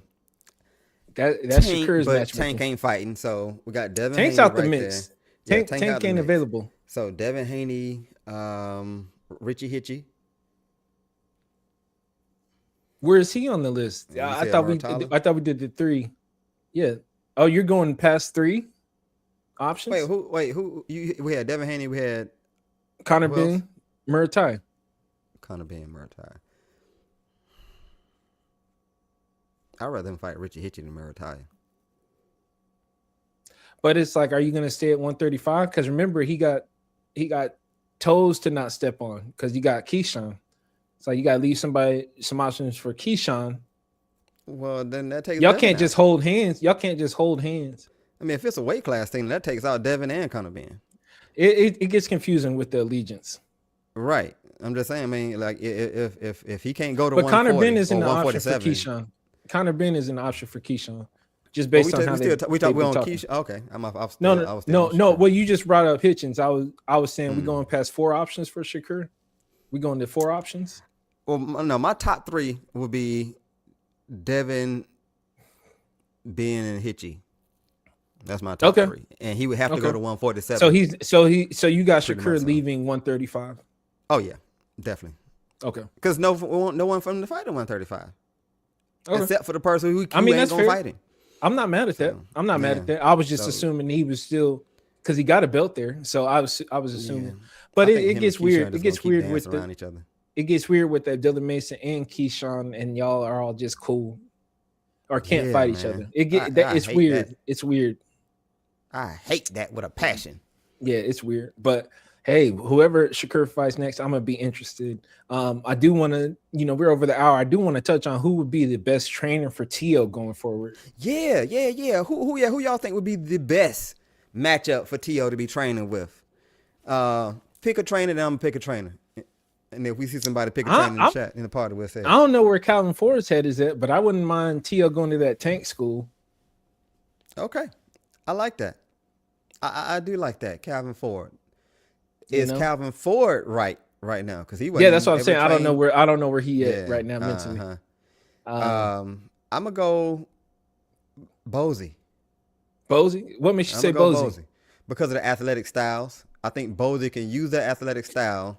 that's Shakur's match. Tank ain't fighting, so we got Devin Tank's Haney out the right mix. There. Tank ain't available. So Devin Haney, Richie Hitchie. Where is he on the list? I thought we did the 3. Yeah. Oh, you're going past 3 options? Who? We had Devin Haney. We had Conor Benn, Muratallai. Conor Benn, Muratallai. I'd rather him fight Richie Hitchie than Muratallai. But it's like, are you going to stay at 135? Because remember, he got toes to not step on because you got KEYSHAWN. So you got to leave some options for KEYSHAWN. Well, then that takes. Y'all can't just hold hands. Y'all can't just hold hands. I mean, if it's a weight class thing, that takes out Devin and Conor Benn. It gets confusing with the allegiance. Right. I'm just saying. I mean, like if he can't go to, but Conor Benn isn't an option for KEYSHAWN. Conor Benn is an option for KEYSHAWN, just based on how we talk on KEYSHAWN. Okay, No. Well, you just brought up Hitchins. I was saying we going past 4 options for Shakur. We going to 4 options. Well, no, my top 3 would be Devin, Benn, and Hitchie. That's my top 3, and he would have to go to 147. So you got Shakur leaving 135. Oh yeah, definitely. Okay, because no one from the fight at 135, except for the person who ain't gonna fight him. I'm not mad at that. I'm not mad at that. I was just assuming he was still, because he got a belt there. So I was assuming. Yeah. But it gets weird. It gets weird with each other. It gets weird with that Dylan Mason and KEYSHAWN, and y'all are all just cool or can't fight each other. It's weird. That. It's weird. I hate that with a passion. Yeah, it's weird. But hey, whoever Shakur fights next, I'm gonna be interested. I do want to, we're over the hour. I do want to touch on who would be the best trainer for Teo going forward. Yeah. Who y'all think would be the best matchup for Teo to be training with? Pick a trainer, then I'm gonna pick a trainer. And if we see somebody pick a trainer in the chat in the party, we'll say. I don't know where Calvin Ford's head is at, but I wouldn't mind Teo going to that Tank school. Okay, I like that. I do like that. Calvin Ford. Is Calvin Ford right now? Because he wasn't. Yeah, that's what I'm saying. I don't know where he is right now mentally. I'm gonna go Bozy. Bozy? What makes you say Bozy? Because of the athletic styles. I think Bozy can use that athletic style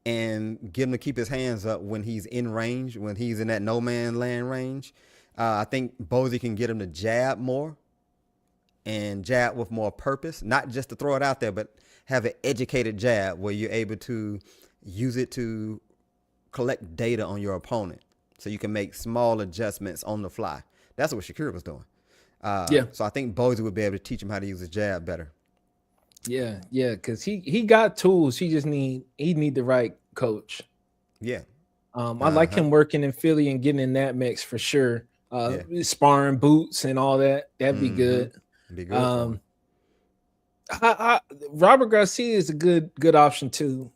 and get him to keep his hands up when he's in range, when he's in that no man land range. I think Bozy can get him to jab more and jab with more purpose, not just to throw it out there, but have an educated jab where you're able to use it to collect data on your opponent so you can make small adjustments on the fly. That's what Shakur was doing. So I think Bozy would be able to teach him how to use his jab better. Yeah, because he got tools. He need the right coach. Yeah. I like him working in Philly and getting in that mix for sure. Sparring boots and all that. That'd be good. Be good. Robert Garcia is a good option too.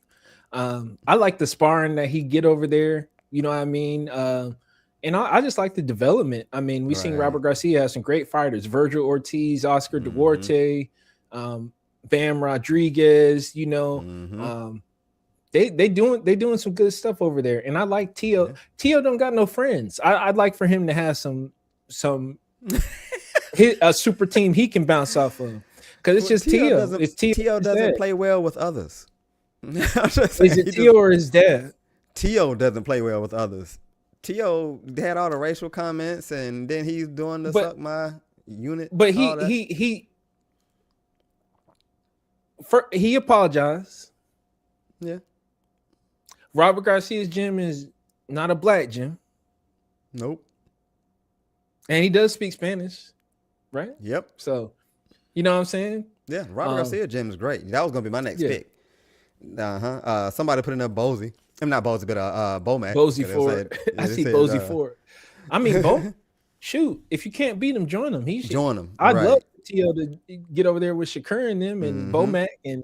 I like the sparring that he get over there. You know what I mean? And I just like the development. I mean, we've seen Robert Garcia have some great fighters: Virgil Ortiz, Oscar Duarte, Bam Rodriguez. You know, they doing some good stuff over there. And I like Teo. Yeah. Teo don't got no friends. I'd like for him to have some a super team he can bounce off of. Because it's just Teo. Teo doesn't play well with others. Is it Teo or his dad? Teo doesn't play well with others. Teo had all the racial comments, and then he's doing the suck my unit. But he apologized. Yeah. Robert Garcia's gym is not a black gym. Nope. And he does speak Spanish, right? Yep. So, you know what I'm saying? Yeah, Robert Garcia gym is great. That was gonna be my next pick. Somebody put in there Bozy. I'm not Bozy, but Bomac. Bozy Ford. I see Bozy Ford. I mean, shoot, if you can't beat him, join him. He should join him. I'd love Teo to get over there with Shakur and them and Bomac and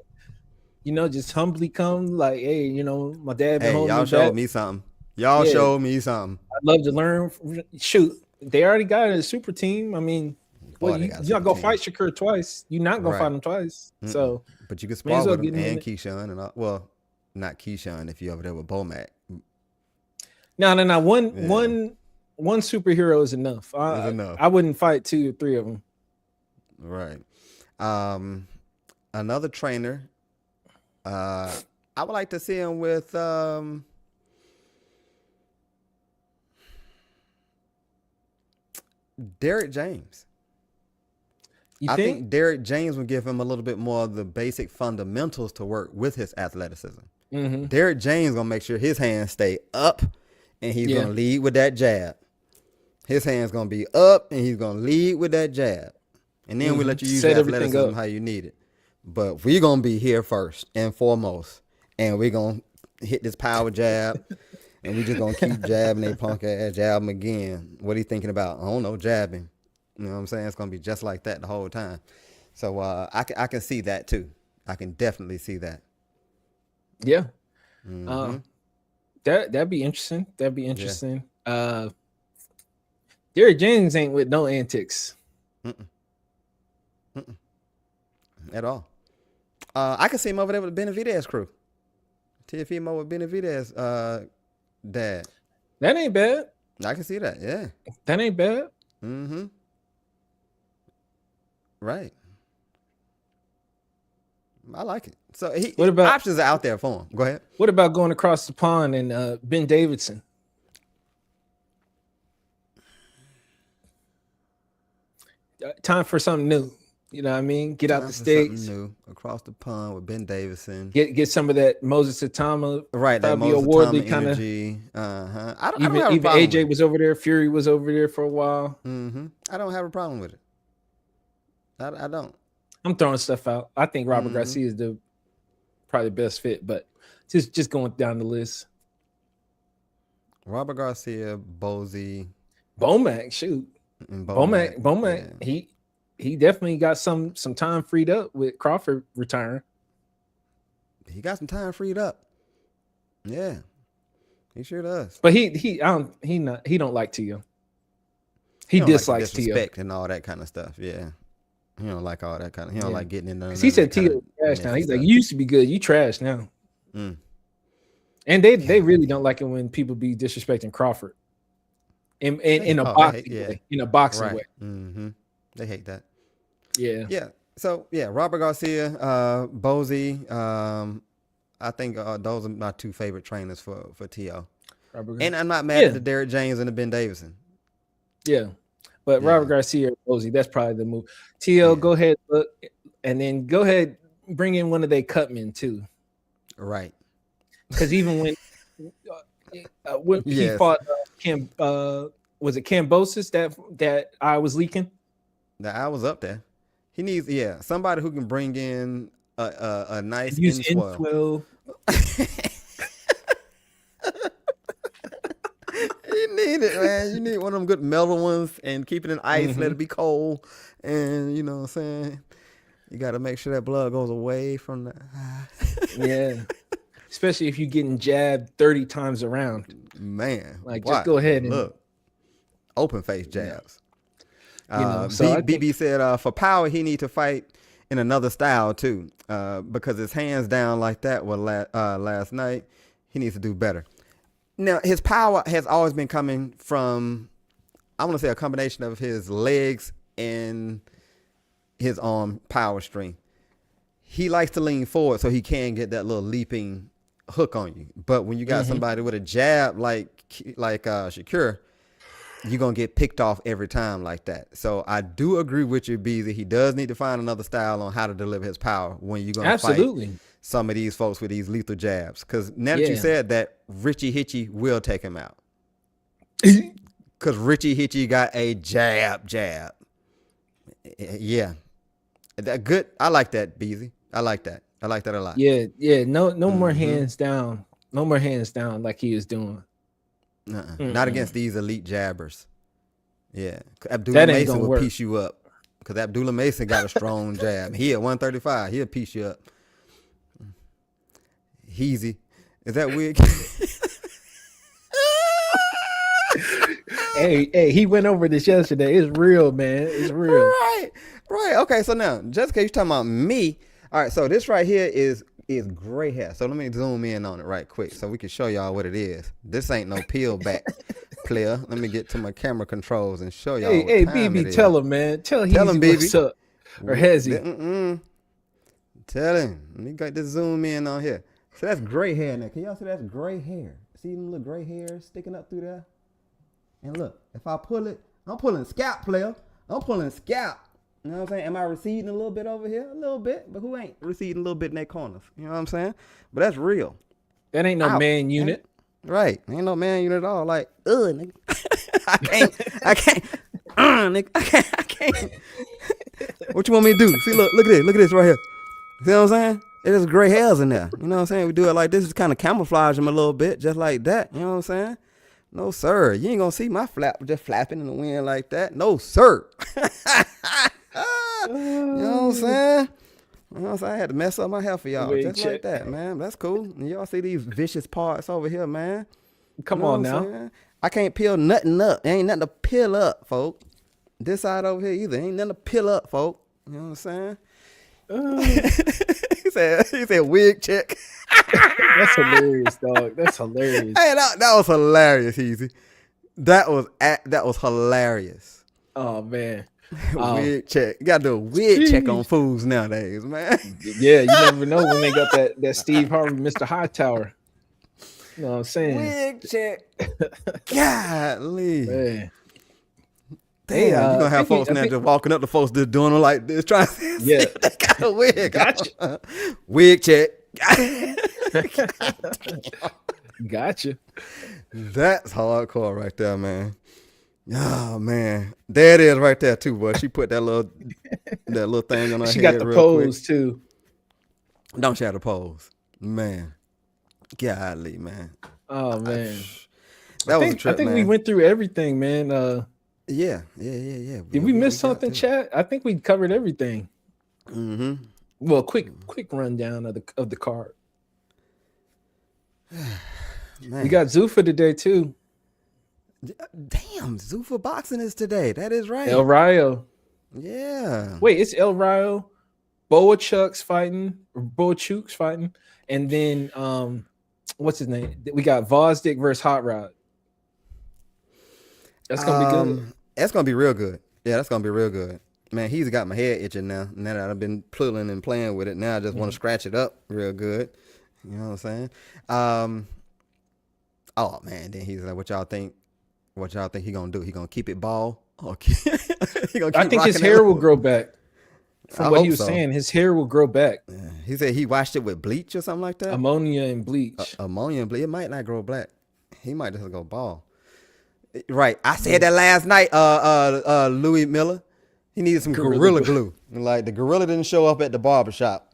just humbly come like, hey, my dad been holding y'all showed me something. Y'all showed me something. I'd love to learn. Shoot, they already got a super team. I mean, you're not gonna fight Shakur twice. You're not gonna fight him twice. So, but you can spar with him and Keyshawn and well, not Keyshawn if you're over there with Bomac. No. One superhero is enough. I wouldn't fight 2 or 3 of them. Right. Another trainer. I would like to see him with Derek James. I think Derek James would give him a little bit more of the basic fundamentals to work with his athleticism. Derek James gonna make sure his hands stay up, and he's gonna lead with that jab. His hands gonna be up, and he's gonna lead with that jab, and then we let you use your athleticism how you need it. But we're gonna be here first and foremost, and we're gonna hit this power jab, and we just gonna keep jabbing they punk ass, jab him again. What are you thinking about? I don't know, jabbing. You know what I'm saying? It's gonna be just like that the whole time. So I can see that too. I can definitely see that. Yeah. That'd be interesting. That'd be interesting. Yeah. Derek James ain't with no antics. At all. I can see him over there with the Benavidez crew. Teofimo with Benavidez dad. That ain't bad. I can see that, yeah. That ain't bad. Right. I like it. So what about options are out there for him? Go ahead. What about going across the pond and Ben Davidson? Time for something new. You know what I mean? Get out the States. New across the pond with Ben Davidson. Get some of that Moses Atama. Right. That Moses Atama kind of energy. I don't have a problem. AJ was over there. Fury was over there for a while. I don't have a problem with it. I don't. I'm throwing stuff out. I think Robert Garcia is probably the best fit, but just going down the list. Robert Garcia, Bozy, Bomac, shoot. Bomac, yeah. He definitely got some time freed up with Crawford retiring. He got some time freed up. Yeah. He sure does. But he don't like Teo. He dislikes Teo and all that kind of stuff. Yeah. He don't like all that kind of. He don't like getting in there. He said Teo trash now. He's like, you used to be good. You trash now. And they really don't like it when people be disrespecting Crawford in a boxing way. In a boxing way. They hate that. Yeah. So yeah, Robert Garcia, Bozy. I think those are my two favorite trainers for T.O. And I'm not mad at the Derrick James and the Ben Davison. Yeah. But Robert Garcia or Bozy, that's probably the move. T.O., go ahead, look, and then go ahead, bring in one of their cutmen too. Right. Because even when he fought was it Cambosis that I was leaking? That I was up there. He needs somebody who can bring in a nice inflow. You need it, man. You need one of them good mellow ones and keep it in ice, let it be cold. And you know what I'm saying? You got to make sure that blood goes away from the Yeah. Especially if you're getting jabbed 30 times around. Man. Like, just go ahead and look. Open face jabs. So BB said for power, he need to fight in another style too. Because his hands down like that last night, he needs to do better. Now, his power has always been coming from, I want to say, a combination of his legs and his arm power string. He likes to lean forward so he can get that little leaping hook on you. But when you got somebody with a jab like Shakur, you're going to get picked off every time like that. So I do agree with you, Beezy. He does need to find another style on how to deliver his power when you're going to fight some of these folks with these lethal jabs. Because now that you said that, Richie Hitchie will take him out. Because Richie Hitchie got a jab. Yeah. That good. I like that, Beezy. I like that a lot. Yeah. No more hands down. No more hands down like he is doing. Not against these elite jabbers. Yeah. Abdullah Mason will piece you up. Because Abdullah Mason got a strong jab. He at 135. He'll piece you up. Easy. Is that weird? Hey, he went over this yesterday. It's real, man. It's real. Right. Okay, so now, just in case you're talking about me. All right, so this right here is gray hair. So let me zoom in on it right quick so we can show y'all what it is. This ain't no peel back player. Let me get to my camera controls and show y'all Hey, BB, tell him, man. Tell him, BB. What's up. Or has he? Tell him. Let me get this zoom in on here. So that's gray hair now. Can y'all see that's gray hair? See them little gray hairs sticking up through there? And look, if I pull it, I'm pulling scalp, player. I'm pulling scalp. You know what I'm saying? Am I receding a little bit over here? A little bit, but who ain't receding a little bit in their corners? You know what I'm saying? But that's real. That ain't no man unit. Right. Ain't no man unit at all. Like, nigga. I can't. Nigga. I can't. What you want me to do? See, look at this right here. See what I'm saying? There's gray hairs in there. You know what I'm saying? We do it like this to kind of camouflage them a little bit, just like that. You know what I'm saying? No, sir. You ain't going to see my flap just flapping in the wind like that. No, sir. You know what I'm saying? You know what I'm saying? I had to mess up my hair for y'all. Just like that, man. That's cool. And y'all see these vicious parts over here, man. Come on now. I can't peel nothing up. There ain't nothing to peel up, folk. This side over here either. Ain't nothing to peel up, folk. You know what I'm saying? He said wig check. That's hilarious, dog. That's hilarious. Hey, that was hilarious, Easy. That was hilarious. Oh man. Wig check. You gotta do a wig check on fools nowadays, man. Yeah, you never know when they got that Steve Harvey, Mr. Hightower. You know what I'm saying? Wig check. Golly. Man. Damn, you're gonna have folks now just walking up to folks just doing them like this, trying to see they got a wig. Gotcha. Wig check. Gotcha. That's hardcore right there, man. Oh man, there it is right there too, boy. She put that little thing on her head. She got the pose too. Don't she have the pose, man? Golly, man. Oh man, that was a trip, I think man. we went through everything, man. Yeah. Did we miss something, chat? I think we covered everything. Mm-hmm. Well, quick rundown of the card. Man. We got Zuffa today too. Damn, Zuffa boxing is today. That is right. El Rayo. Yeah. Wait, it's El Rayo, Boachuk's fighting, and then what's his name? We got Vosdick versus Hot Rod. That's gonna be good. That's gonna be real good. Yeah, that's gonna be real good. Man, he's got my head itching now. Now that I've been pulling and playing with it, now I just want to scratch it up real good. You know what I'm saying? Oh man, then he's like, "What y'all think? What y'all think he gonna do? He gonna keep it bald? Okay. I think his hair will grow back. From what he was so. saying, his hair will grow back. Yeah. He said he washed it with bleach or something like that. Ammonia and bleach. Ammonia and bleach. It might not grow black. He might just go bald. Right. I said that last night. Louis Miller. He needed some Gorilla Glue. Like the Gorilla didn't show up at the barbershop.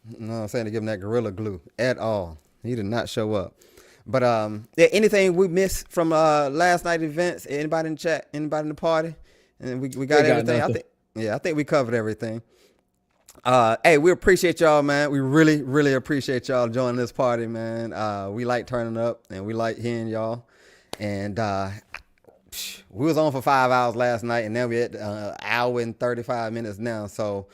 You know what I'm saying? To give him that Gorilla Glue at all. He did not show up. But yeah, anything we missed from last night events? Anybody in the chat? Anybody in the party? And we got everything. I think we covered everything. Hey, we appreciate y'all, man. We really, really appreciate y'all joining this party, man. We like turning up and we like hearing y'all. And we was on for 5 hours last night, and now we're at an hour and 35 minutes now. So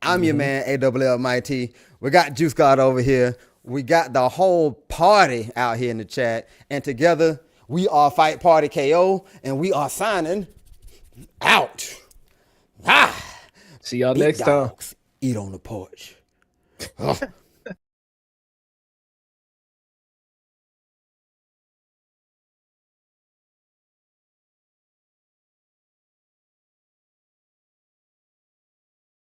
I'm your man, AWL Mighty. We got Juice God over here. We got the whole party out here in the chat. And together, we are Fight Party KO, and we are signing out. See y'all next time. Eat on the porch.